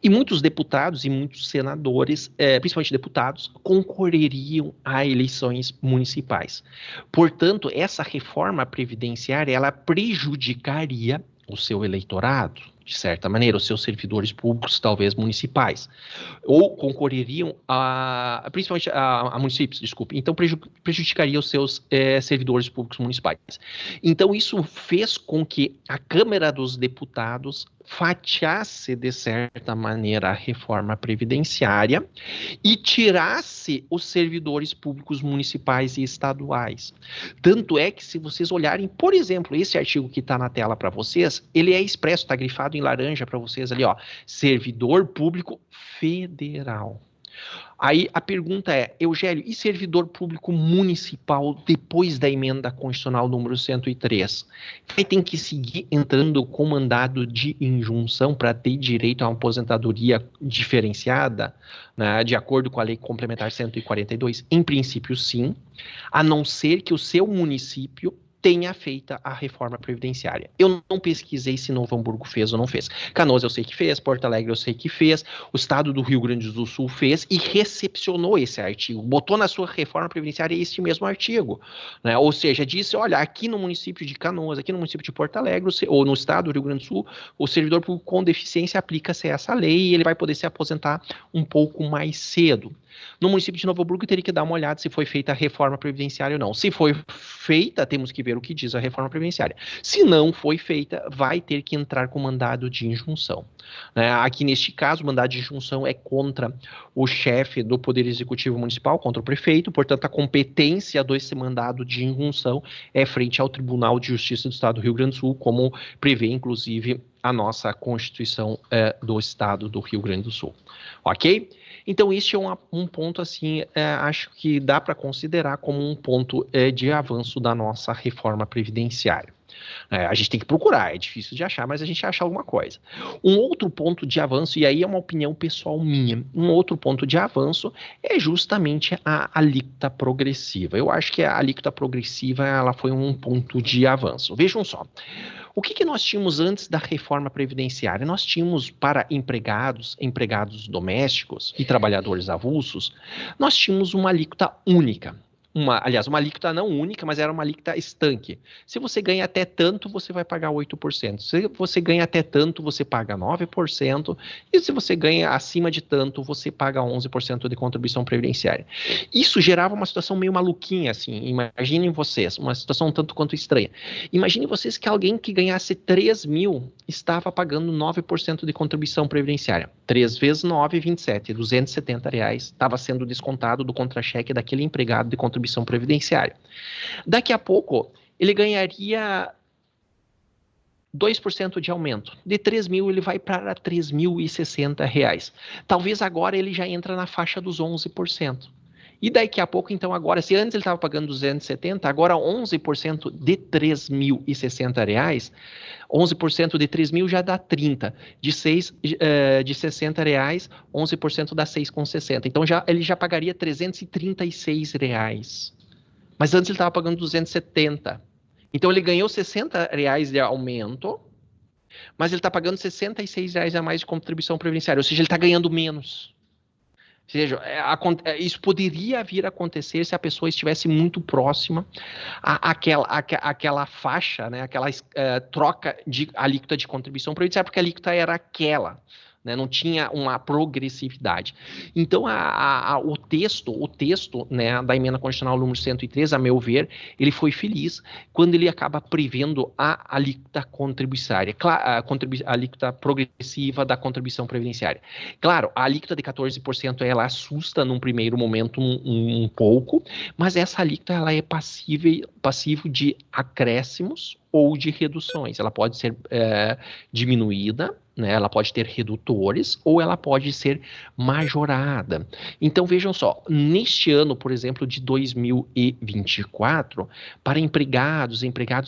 E muitos deputados e muitos senadores, principalmente deputados, concorreriam a eleições municipais. Portanto, essa reforma previdenciária, ela prejudicaria o seu eleitorado, de certa maneira, os seus servidores públicos, talvez municipais, ou concorreriam principalmente a municípios, desculpe, então prejudicaria os seus servidores públicos municipais. Então isso fez com que a Câmara dos Deputados fatiasse, de certa maneira, a reforma previdenciária e tirasse os servidores públicos municipais e estaduais. Tanto é que, se vocês olharem, por exemplo, esse artigo que está na tela para vocês, ele é expresso, está grifado em laranja para vocês ali, ó, servidor público federal. Aí a pergunta é, Eugélio, e servidor público municipal depois da emenda constitucional número 103? Vai ter que seguir entrando com mandado de injunção para ter direito a uma aposentadoria diferenciada, né, de acordo com a Lei Complementar 142? Em princípio, sim, a não ser que o seu município tenha feita a reforma previdenciária. Eu não pesquisei se Novo Hamburgo fez ou não fez. Canoas eu sei que fez, Porto Alegre eu sei que fez, o estado do Rio Grande do Sul fez e recepcionou esse artigo, botou na sua reforma previdenciária este mesmo artigo, né? Ou seja, disse, olha, aqui no município de Canoas, aqui no município de Porto Alegre, ou no estado do Rio Grande do Sul, o servidor público com deficiência aplica-se essa lei e ele vai poder se aposentar um pouco mais cedo. No município de Novo Hamburgo, teria que dar uma olhada se foi feita a reforma previdenciária ou não. Se foi feita, temos que ver o que diz a reforma previdenciária. Se não foi feita, vai ter que entrar com mandado de injunção. Aqui, neste caso, o mandado de injunção é contra o chefe do Poder Executivo Municipal, contra o prefeito, portanto, a competência desse mandado de injunção é frente ao Tribunal de Justiça do Estado do Rio Grande do Sul, como prevê, inclusive, a nossa Constituição do Estado do Rio Grande do Sul. Ok? Então, este é um ponto, assim, acho que dá para considerar como um ponto de avanço da nossa reforma previdenciária. A gente tem que procurar, é difícil de achar, mas a gente acha alguma coisa. Um outro ponto de avanço, e aí é uma opinião pessoal minha, um outro ponto de avanço é justamente a alíquota progressiva. Eu acho que a alíquota progressiva ela foi um ponto de avanço. Vejam só. O que nós tínhamos antes da reforma previdenciária? Nós tínhamos para empregados domésticos e trabalhadores avulsos, nós tínhamos uma alíquota única. Aliás, uma alíquota não única, mas era uma alíquota estanque. Se você ganha até tanto, você vai pagar 8%. Se você ganha até tanto, você paga 9%. E se você ganha acima de tanto, você paga 11% de contribuição previdenciária. Isso gerava uma situação meio maluquinha, assim. Imaginem vocês, uma situação um tanto quanto estranha. Imaginem vocês que alguém que ganhasse 3 mil estava pagando 9% de contribuição previdenciária. 3 vezes 9, 27. R$270 estava sendo descontado do contra-cheque daquele empregado de contribuição previdenciária. Daqui a pouco, ele ganharia 2% de aumento. De 3 mil, ele vai para R$3.060. Talvez agora ele já entra na faixa dos 11%. E daqui a pouco, então, agora, se antes ele estava pagando 270, agora 11% de R$3.060, 11% de 3 mil já dá 30. De R$60, 11% dá 6,60. Então, ele já pagaria R$336. Mas antes ele estava pagando 270. Então, ele ganhou R$60 de aumento, mas ele está pagando R$66 a mais de contribuição previdenciária. Ou seja, ele está ganhando menos. Ou seja, isso poderia vir a acontecer se a pessoa estivesse muito próxima àquela faixa, né, aquela troca de alíquota de contribuição previdenciária, porque a alíquota era aquela, né, não tinha uma progressividade. Então, o texto né, da emenda constitucional número 103, a meu ver, ele foi feliz quando ele acaba prevendo a alíquota contribuiçária, a alíquota progressiva da contribuição previdenciária. Claro, a alíquota de 14% ela assusta num primeiro momento um pouco, mas essa alíquota ela é passivo de acréscimos ou de reduções. Ela pode ser diminuída, né? Ela pode ter redutores ou ela pode ser majorada. Então, vejam só, neste ano, por exemplo, de 2024, para empregados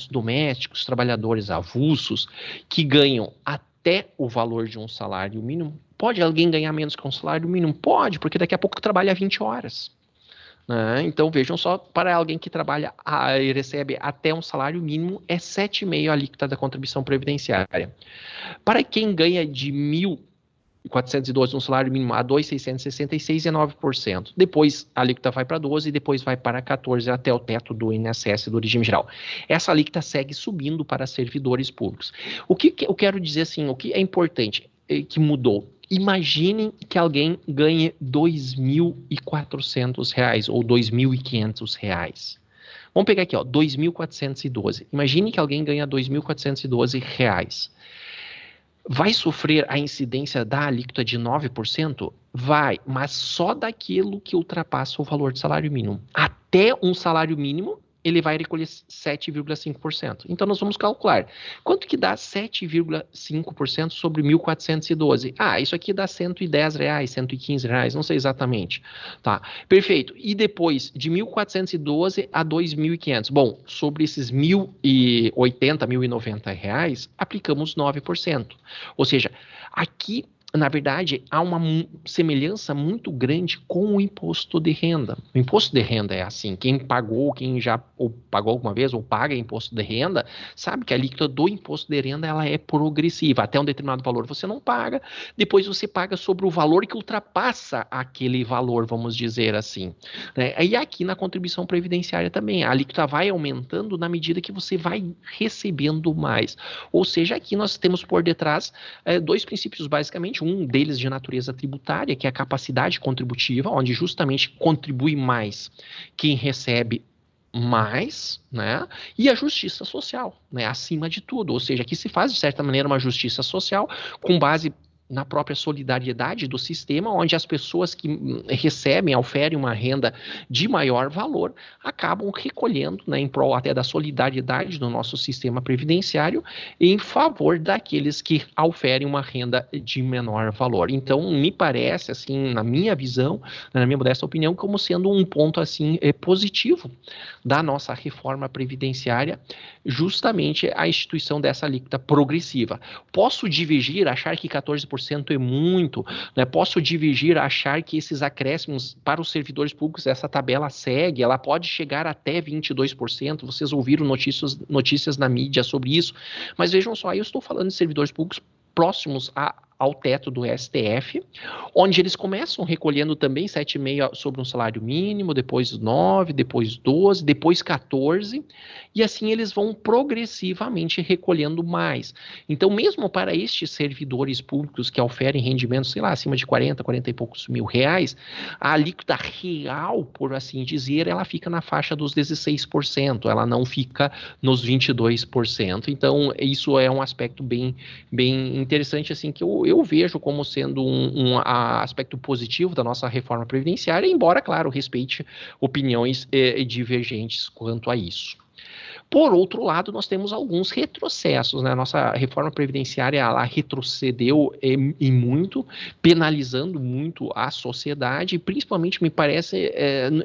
domésticos, trabalhadores avulsos, que ganham até o valor de um salário mínimo, pode alguém ganhar menos que um salário mínimo? Pode, porque daqui a pouco trabalha 20 horas. Então, vejam só, para alguém que trabalha e recebe até um salário mínimo, é 7,5% a alíquota da contribuição previdenciária. Para quem ganha de 1.412 no salário mínimo a 2.666 é 9%. Depois a alíquota vai para 12% e depois vai para 14% até o teto do INSS do regime geral. Essa alíquota segue subindo para servidores públicos. O que eu quero dizer assim, o que é importante que mudou? Imaginem que alguém ganhe R$2.400 ou R$2.500. Vamos pegar aqui, ó, 2.412. Imagine que alguém ganha R$2.412. Vai sofrer a incidência da alíquota de 9%? Vai, mas só daquilo que ultrapassa o valor de salário mínimo. Até um salário mínimo, ele vai recolher 7,5%. Então, nós vamos calcular. Quanto que dá 7,5% sobre 1.412? Ah, isso aqui dá R$110, R$115, não sei exatamente. Tá, perfeito. E depois, de 1.412 a 2.500. Bom, sobre esses R$1.080, R$1.090, aplicamos 9%. Ou seja, aqui, na verdade, há uma semelhança muito grande com o imposto de renda. O imposto de renda é assim, quem pagou, quem já ou pagou alguma vez ou paga imposto de renda, sabe que a alíquota do imposto de renda ela é progressiva. Até um determinado valor você não paga, depois você paga sobre o valor que ultrapassa aquele valor, vamos dizer assim. Né? E aqui na contribuição previdenciária também, a alíquota vai aumentando na medida que você vai recebendo mais. Ou seja, aqui nós temos por detrás dois princípios basicamente, um deles de natureza tributária, que é a capacidade contributiva, onde justamente contribui mais quem recebe mais, né? E a justiça social, né? Acima de tudo. Ou seja, aqui se faz, de certa maneira, uma justiça social com base na própria solidariedade do sistema, onde as pessoas que recebem, oferem uma renda de maior valor, acabam recolhendo, né, em prol até da solidariedade do nosso sistema previdenciário, em favor daqueles que oferem uma renda de menor valor. Então, me parece, assim, na minha visão, na minha modesta opinião, como sendo um ponto, assim, positivo da nossa reforma previdenciária, justamente a instituição dessa alíquota progressiva. Posso divergir, achar que 14% é muito, né? Posso divergir, achar que esses acréscimos para os servidores públicos, essa tabela segue, ela pode chegar até 22%, vocês ouviram notícias na mídia sobre isso, mas vejam só, eu estou falando de servidores públicos próximos ao teto do STF, onde eles começam recolhendo também 7,5% sobre um salário mínimo, depois 9%, depois 12%, depois 14%, e assim eles vão progressivamente recolhendo mais. Então, mesmo para estes servidores públicos que oferem rendimentos, sei lá, acima de 40 e poucos mil reais, a alíquota real, por assim dizer, ela fica na faixa dos 16%, ela não fica nos 22%. Então, isso é um aspecto bem interessante, assim, que eu vejo como sendo um aspecto positivo da nossa reforma previdenciária, embora, claro, respeite opiniões divergentes quanto a isso. Por outro lado, nós temos alguns retrocessos, né? A nossa reforma previdenciária, ela retrocedeu e muito, penalizando muito a sociedade, e principalmente, me parece,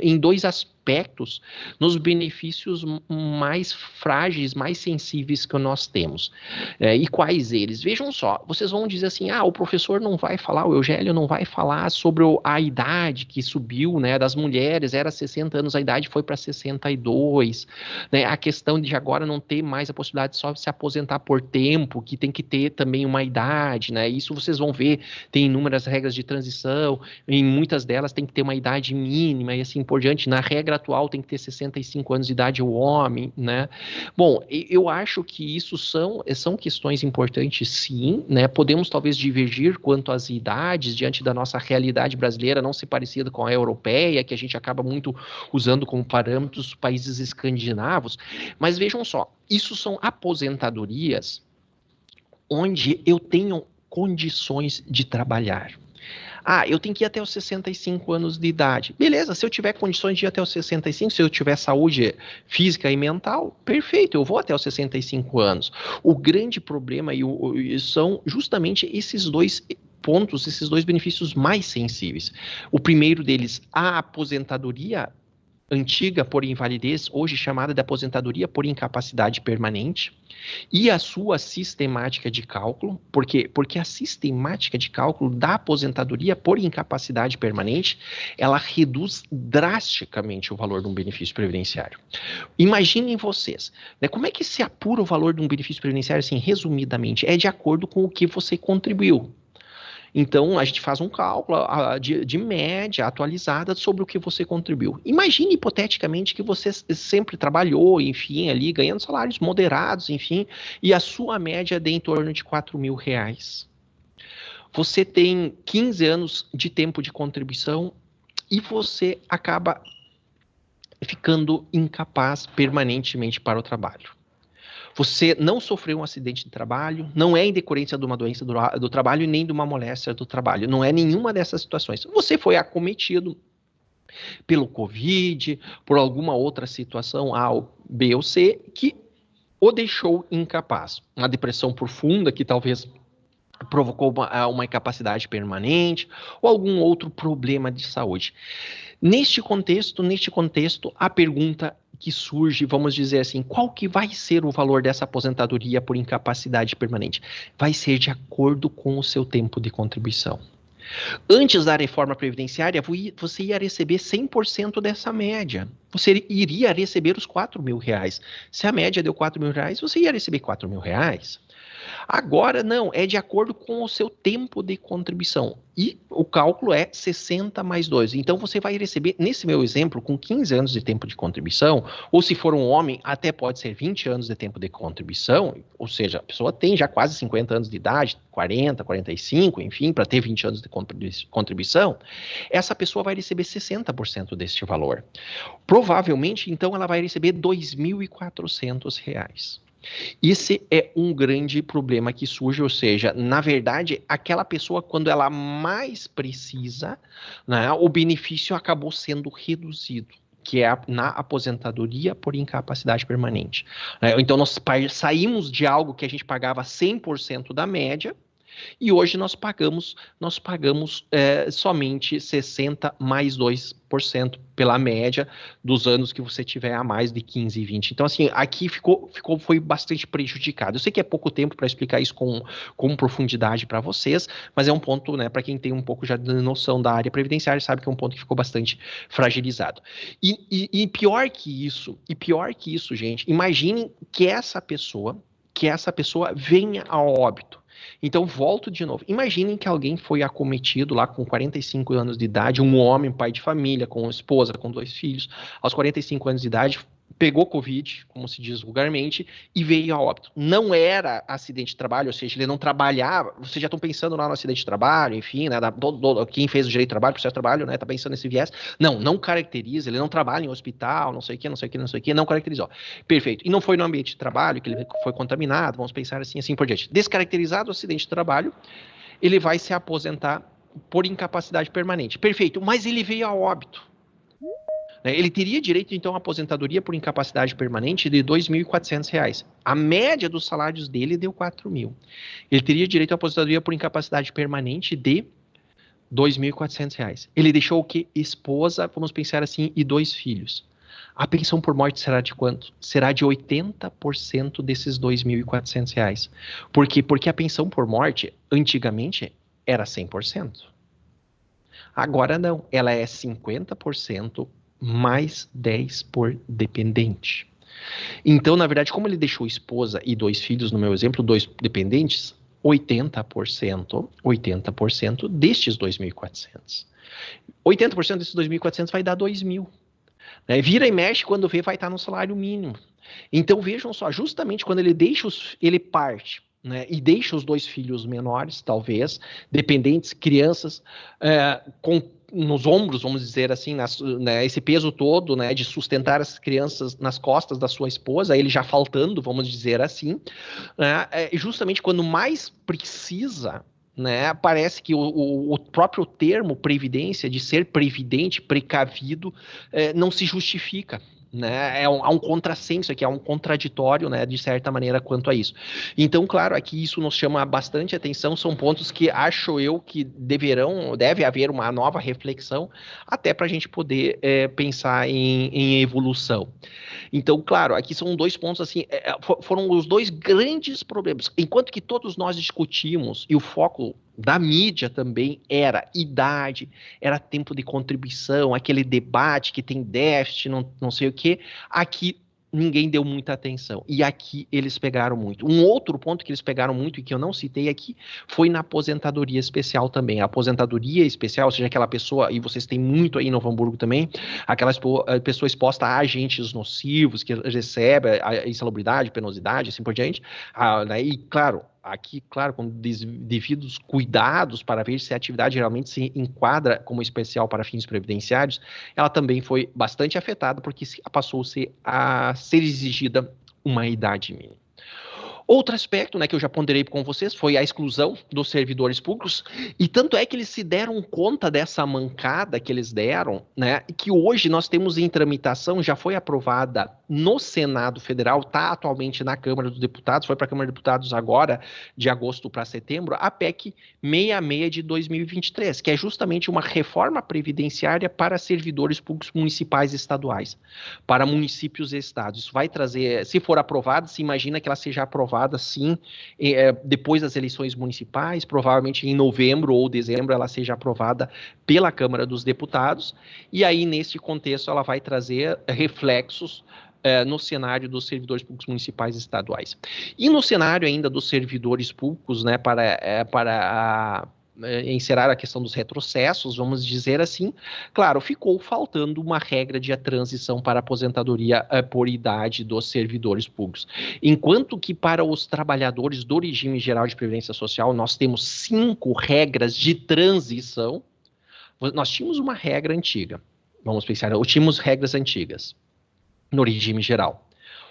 em dois aspectos, nos benefícios mais frágeis, mais sensíveis que nós temos. E quais eles? Vejam só, vocês vão dizer assim, o professor não vai falar, o Eugélio não vai falar sobre a idade que subiu, né, das mulheres, era 60 anos, a idade foi para 62, né, a questão de agora não ter mais a possibilidade de só se aposentar por tempo, que tem que ter também uma idade, né, isso vocês vão ver, tem inúmeras regras de transição, em muitas delas tem que ter uma idade mínima e assim por diante, na regra atual tem que ter 65 anos de idade o homem, né. Bom, eu acho que isso são questões importantes, sim, né, podemos talvez divergir quanto às idades, diante da nossa realidade brasileira não ser parecida com a europeia, que a gente acaba muito usando como parâmetros os países escandinavos, mas vejam só, isso são aposentadorias onde eu tenho condições de trabalhar. Eu tenho que ir até os 65 anos de idade. Beleza, se eu tiver condições de ir até os 65, se eu tiver saúde física e mental, perfeito, eu vou até os 65 anos. O grande problema são justamente esses dois pontos, esses dois benefícios mais sensíveis. O primeiro deles, a aposentadoria antiga por invalidez, hoje chamada de aposentadoria por incapacidade permanente, e a sua sistemática de cálculo, porque a sistemática de cálculo da aposentadoria por incapacidade permanente, ela reduz drasticamente o valor de um benefício previdenciário. Imaginem vocês, né, como é que se apura o valor de um benefício previdenciário, assim, resumidamente, é de acordo com o que você contribuiu. Então, a gente faz um cálculo de média atualizada sobre o que você contribuiu. Imagine, hipoteticamente, que você sempre trabalhou, enfim, ali, ganhando salários moderados, enfim, e a sua média é de em torno de R$4.000. Você tem 15 anos de tempo de contribuição e você acaba ficando incapaz permanentemente para o trabalho. Você não sofreu um acidente de trabalho, não é em decorrência de uma doença do trabalho e nem de uma moléstia do trabalho. Não é nenhuma dessas situações. Você foi acometido pelo Covid, por alguma outra situação A, B ou C, que o deixou incapaz. Uma depressão profunda que talvez provocou uma incapacidade permanente ou algum outro problema de saúde. Neste contexto, a pergunta que surge, vamos dizer assim, qual que vai ser o valor dessa aposentadoria por incapacidade permanente? Vai ser de acordo com o seu tempo de contribuição. Antes da reforma previdenciária, você ia receber 100% dessa média. Você iria receber os R$4.000. Se a média deu R$4.000, você ia receber R$4.000. Agora, não, é de acordo com o seu tempo de contribuição. E o cálculo é 60 mais 2. Então, você vai receber, nesse meu exemplo, com 15 anos de tempo de contribuição, ou se for um homem, até pode ser 20 anos de tempo de contribuição, ou seja, a pessoa tem já quase 50 anos de idade, 40, 45, enfim, para ter 20 anos de contribuição, essa pessoa vai receber 60% deste valor. Provavelmente, então, ela vai receber R$2.400. Esse é um grande problema que surge, ou seja, na verdade, aquela pessoa, quando ela mais precisa, né, o benefício acabou sendo reduzido, que é na aposentadoria por incapacidade permanente. Então, nós saímos de algo que a gente pagava 100% da média, e hoje nós pagamos somente 60 mais 2% pela média dos anos que você tiver a mais de 15 e 20. Então, assim, aqui foi bastante prejudicado. Eu sei que é pouco tempo para explicar isso com profundidade para vocês, mas é um ponto, né, para quem tem um pouco já de noção da área previdenciária, sabe que é um ponto que ficou bastante fragilizado. E pior que isso, gente, imaginem que essa pessoa venha a óbito. Então, volto de novo. Imaginem que alguém foi acometido lá com 45 anos de idade, um homem, pai de família, com esposa, com 2 filhos, aos 45 anos de idade, pegou Covid, como se diz vulgarmente, e veio a óbito. Não era acidente de trabalho, ou seja, ele não trabalhava, vocês já estão pensando lá no acidente de trabalho, enfim, né, quem fez o direito de trabalho, processo de trabalho, né, tá pensando nesse viés. Não caracteriza, ele não trabalha em hospital, não sei o que, não caracterizou. Perfeito. E não foi no ambiente de trabalho que ele foi contaminado, vamos pensar assim por diante. Descaracterizado o acidente de trabalho, ele vai se aposentar por incapacidade permanente. Perfeito, mas ele veio a óbito. Ele teria direito, então, à aposentadoria por incapacidade permanente de R$2.400. A média dos salários dele deu R$4.000. Ele teria direito à aposentadoria por incapacidade permanente de R$2.400. Ele deixou o quê? Esposa, vamos pensar assim, e 2 filhos. A pensão por morte será de quanto? Será de 80% desses R$2.400. Por quê? Porque a pensão por morte, antigamente, era 100%. Agora não, ela é 50% mais 10 por dependente. Então, na verdade, como ele deixou esposa e 2 filhos, no meu exemplo, 2 dependentes, 80% destes 2.400. 80% desses 2.400 vai dar 2.000. Vira e mexe, quando vê, vai estar no salário mínimo. Então, vejam só, justamente quando ele parte, né, e deixa os 2 filhos menores, talvez, dependentes, crianças, nos ombros, vamos dizer assim, né, esse peso todo, né, de sustentar as crianças nas costas da sua esposa, ele já faltando, vamos dizer assim, né, justamente quando mais precisa, né, parece que o próprio termo previdência, de ser previdente, precavido, não se justifica. Né, há um contrassenso aqui, há um contraditório, né, de certa maneira, quanto a isso. Então, claro, aqui isso nos chama bastante atenção, são pontos que acho eu que deve haver uma nova reflexão, até para a gente poder pensar em evolução. Então, claro, aqui são 2 pontos, assim, foram os 2 grandes problemas. Enquanto que todos nós discutimos, e o foco da mídia também era idade, era tempo de contribuição, aquele debate que tem déficit, não sei o quê, aqui ninguém deu muita atenção. E aqui eles pegaram muito. Um outro ponto que eles pegaram muito e que eu não citei aqui foi na aposentadoria especial também. A aposentadoria especial, ou seja, aquela pessoa, e vocês têm muito aí em Novo Hamburgo também, aquela pessoa exposta a agentes nocivos, que recebe a insalubridade, penosidade, assim por diante. E, claro, aqui, claro, com devidos cuidados para ver se a atividade realmente se enquadra como especial para fins previdenciários, ela também foi bastante afetada, porque passou-se a ser exigida uma idade mínima. Outro aspecto, né, que eu já ponderei com vocês foi a exclusão dos servidores públicos, e tanto é que eles se deram conta dessa mancada que eles deram, né, e que hoje nós temos em tramitação, já foi aprovada no Senado Federal, está atualmente na Câmara dos Deputados, foi para a Câmara dos Deputados agora, de agosto para setembro, a PEC 66 de 2023, que é justamente uma reforma previdenciária para servidores públicos municipais e estaduais, para municípios e estados. Isso vai trazer, se for aprovada, se imagina que ela seja aprovada, sim, depois das eleições municipais, provavelmente em novembro ou dezembro ela seja aprovada pela Câmara dos Deputados, e aí, nesse contexto, ela vai trazer reflexos no cenário dos servidores públicos municipais e estaduais. E no cenário ainda dos servidores públicos, né, para encerar a questão dos retrocessos, vamos dizer assim, claro, ficou faltando uma regra de transição para aposentadoria por idade dos servidores públicos. Enquanto que para os trabalhadores do regime geral de previdência social, nós temos 5 regras de transição, nós tínhamos uma regra antiga, vamos pensar, tínhamos regras antigas no regime geral.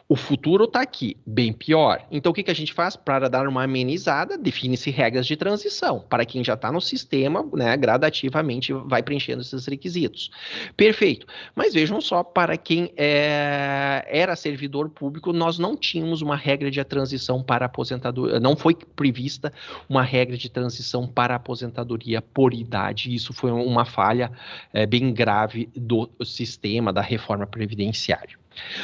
O futuro está aqui, bem pior. Então, o que a gente faz? Para dar uma amenizada, define-se regras de transição. Para quem já está no sistema, né, gradativamente vai preenchendo esses requisitos. Perfeito. Mas vejam só, para quem era servidor público, nós não tínhamos uma regra de transição para aposentadoria. Não foi prevista uma regra de transição para aposentadoria por idade. Isso foi uma falha bem grave do sistema, da reforma previdenciária.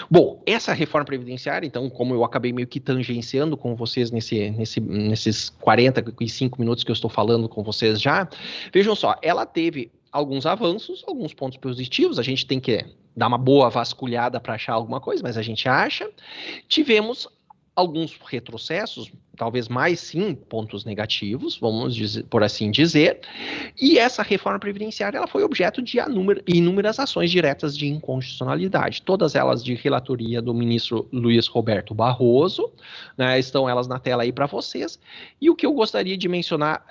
Bom, essa reforma previdenciária, então, como eu acabei meio que tangenciando com vocês nesses 45 minutos que eu estou falando com vocês já, vejam só, ela teve alguns avanços, alguns pontos positivos, a gente tem que dar uma boa vasculhada para achar alguma coisa, mas a gente acha. Tivemos alguns retrocessos, talvez mais sim pontos negativos, vamos dizer, por assim dizer, e essa reforma previdenciária ela foi objeto de inúmeras ações diretas de inconstitucionalidade, todas elas de relatoria do ministro Luiz Roberto Barroso, né, estão elas na tela aí para vocês, e o que eu gostaria de mencionar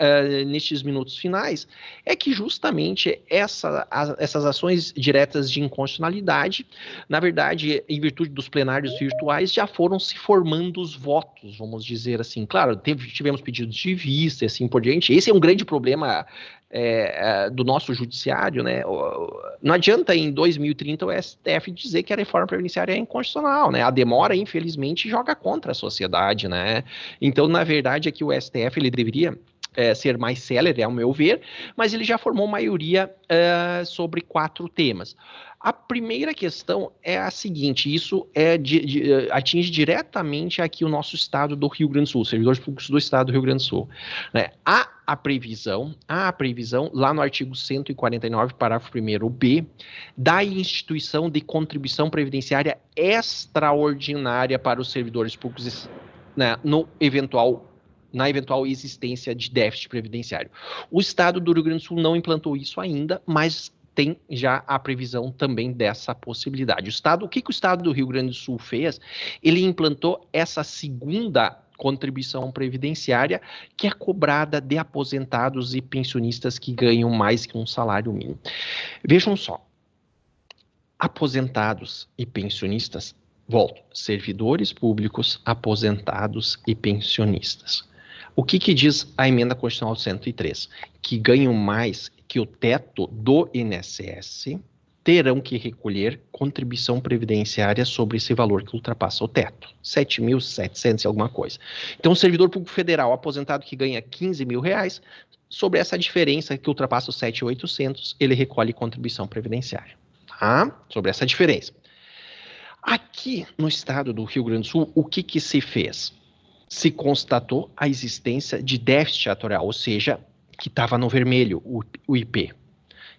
nestes minutos finais é que justamente essas ações diretas de inconstitucionalidade, na verdade, em virtude dos plenários virtuais, já foram se formando os votos, vamos dizer assim. Claro, tivemos pedidos de vista e assim por diante. Esse é um grande problema do nosso judiciário, né? Não adianta em 2030 o STF dizer que a reforma previdenciária é inconstitucional, né? A demora, infelizmente, joga contra a sociedade, né? Então, na verdade, é que o STF ele deveria ser mais célere, ao meu ver, mas ele já formou maioria sobre 4 temas. A primeira questão é a seguinte, isso atinge diretamente aqui o nosso estado do Rio Grande do Sul, servidores públicos do estado do Rio Grande do Sul, né? Há a previsão, lá no artigo 149, parágrafo 1º-B, da instituição de contribuição previdenciária extraordinária para os servidores públicos, né, na eventual existência de déficit previdenciário. O estado do Rio Grande do Sul não implantou isso ainda, mas tem já a previsão também dessa possibilidade. O que o estado do Rio Grande do Sul fez? Ele implantou essa segunda contribuição previdenciária que é cobrada de aposentados e pensionistas que ganham mais que um salário mínimo. Vejam só, aposentados e pensionistas, servidores públicos, aposentados e pensionistas. O que diz a emenda constitucional 103? Que ganham mais que o teto do INSS terão que recolher contribuição previdenciária sobre esse valor que ultrapassa o teto, 7.700 e alguma coisa. Então, o servidor público federal aposentado que ganha 15 mil reais, sobre essa diferença que ultrapassa os 7.800, ele recolhe contribuição previdenciária. Tá? Sobre essa diferença. Aqui no estado do Rio Grande do Sul, o que se fez? Se constatou a existência de déficit atuarial, ou seja, que estava no vermelho, o IP.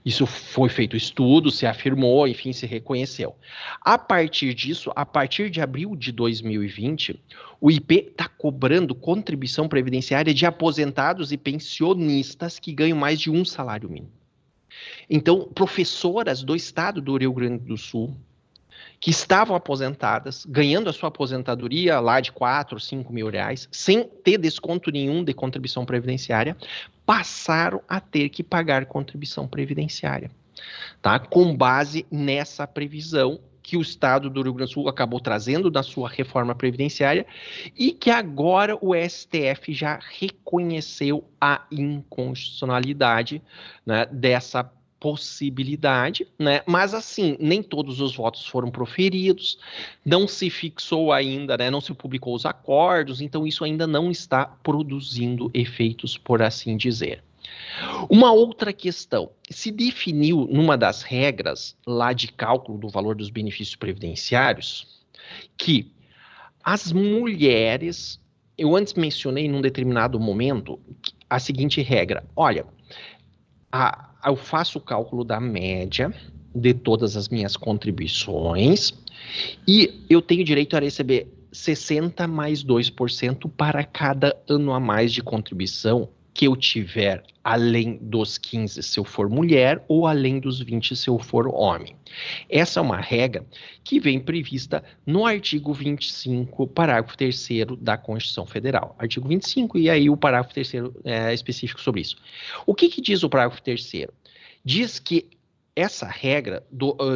Isso foi feito estudo, se afirmou, enfim, se reconheceu. A partir disso, a partir de abril de 2020, o IP está cobrando contribuição previdenciária de aposentados e pensionistas que ganham mais de um salário mínimo. Então, professoras do estado do Rio Grande do Sul, que estavam aposentadas, ganhando a sua aposentadoria lá de 4, 5 mil reais, sem ter desconto nenhum de contribuição previdenciária, passaram a ter que pagar contribuição previdenciária, tá? Com base nessa previsão que o Estado do Rio Grande do Sul acabou trazendo na sua reforma previdenciária e que agora o STF já reconheceu a inconstitucionalidade, né, dessa possibilidade, né? Mas assim, nem todos os votos foram proferidos, não se fixou ainda, né? Não se publicou os acordos, então isso ainda não está produzindo efeitos, por assim dizer. Uma outra questão, se definiu numa das regras lá de cálculo do valor dos benefícios previdenciários que as mulheres, eu antes mencionei num determinado momento a seguinte regra, olha, eu faço o cálculo da média de todas as minhas contribuições e eu tenho direito a receber 60 mais 2% para cada ano a mais de contribuição que eu tiver, além dos 15 se eu for mulher ou além dos 20 se eu for homem. Essa é uma regra que vem prevista no artigo 25, parágrafo 3º da Constituição Federal. Artigo 25 e aí o parágrafo 3º é específico sobre isso. O que diz o parágrafo 3º? Diz que essa regra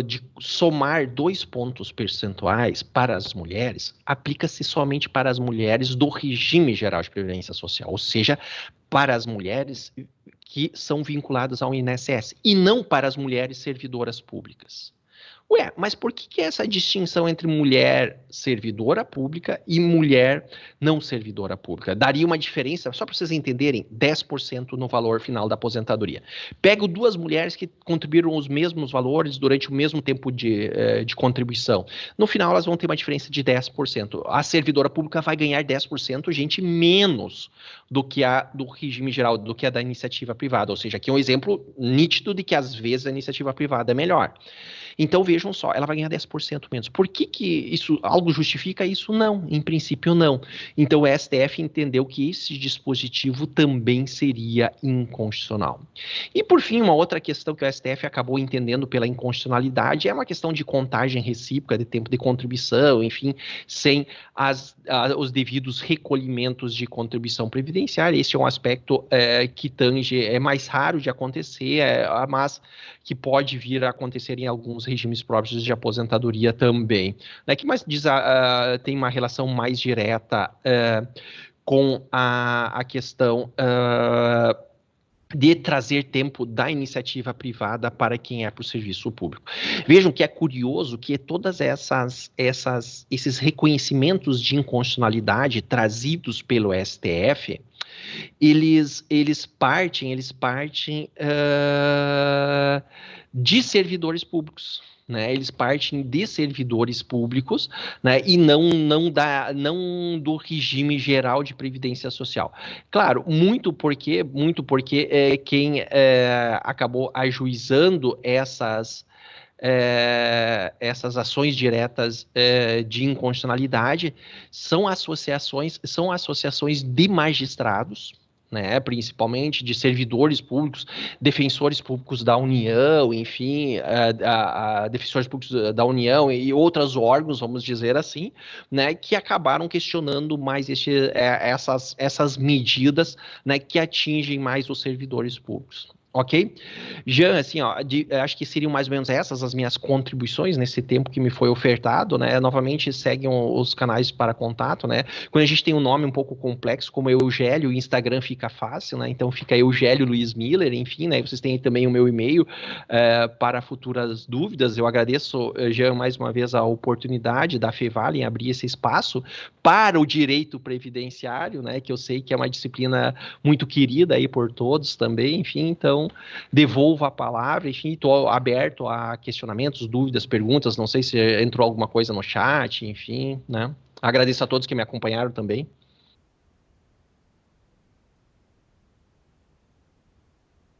de somar 2 pontos percentuais para as mulheres aplica-se somente para as mulheres do regime geral de previdência social, ou seja, para as mulheres que são vinculadas ao INSS e não para as mulheres servidoras públicas. Ué, mas por que essa distinção entre mulher servidora pública e mulher não servidora pública? Daria uma diferença, só para vocês entenderem, 10% no valor final da aposentadoria. Pego 2 mulheres que contribuíram os mesmos valores durante o mesmo tempo de contribuição. No final, elas vão ter uma diferença de 10%. A servidora pública vai ganhar 10%, gente, menos do que a do regime geral, do que a da iniciativa privada. Ou seja, aqui é um exemplo nítido de que, às vezes, a iniciativa privada é melhor. Então, vejam só, ela vai ganhar 10% menos. Por que isso, algo justifica isso? Não, em princípio não. Então, o STF entendeu que esse dispositivo também seria inconstitucional. E, por fim, uma outra questão que o STF acabou entendendo pela inconstitucionalidade é uma questão de contagem recíproca de tempo de contribuição, enfim, sem os devidos recolhimentos de contribuição previdenciária. Esse é um aspecto que tange, é mais raro de acontecer, mas que pode vir a acontecer em alguns regimes próprios de aposentadoria também. Né, que mais diz, tem uma relação mais direta com a questão de trazer tempo da iniciativa privada para quem é para o serviço público. Vejam que é curioso que todas esses reconhecimentos de inconstitucionalidade trazidos pelo STF, eles partem de servidores públicos, né? Eles partem de servidores públicos, né? E não do regime geral de previdência social. Claro, muito porque quem acabou ajuizando essas ações diretas de inconstitucionalidade são associações de magistrados, né, principalmente de servidores públicos, defensores públicos da União, enfim, defensores públicos da União e outros órgãos, vamos dizer assim, né, que acabaram questionando mais essas medidas, né, que atingem mais os servidores públicos. Ok? Jean, assim, ó, acho que seriam mais ou menos essas as minhas contribuições nesse tempo que me foi ofertado, né? Novamente, seguem os canais para contato, né? Quando a gente tem um nome um pouco complexo, como Eugélio, o Instagram fica fácil, né? Então fica Eugélio Luiz Miller, enfim, né? Vocês têm também o meu e-mail para futuras dúvidas. Eu agradeço, Jean, mais uma vez a oportunidade da Fevale em abrir esse espaço para o direito previdenciário, né? Que eu sei que é uma disciplina muito querida aí por todos também, enfim, então devolvo a palavra, enfim, estou aberto a questionamentos, dúvidas, perguntas, não sei se entrou alguma coisa no chat, enfim, né? Agradeço a todos que me acompanharam também.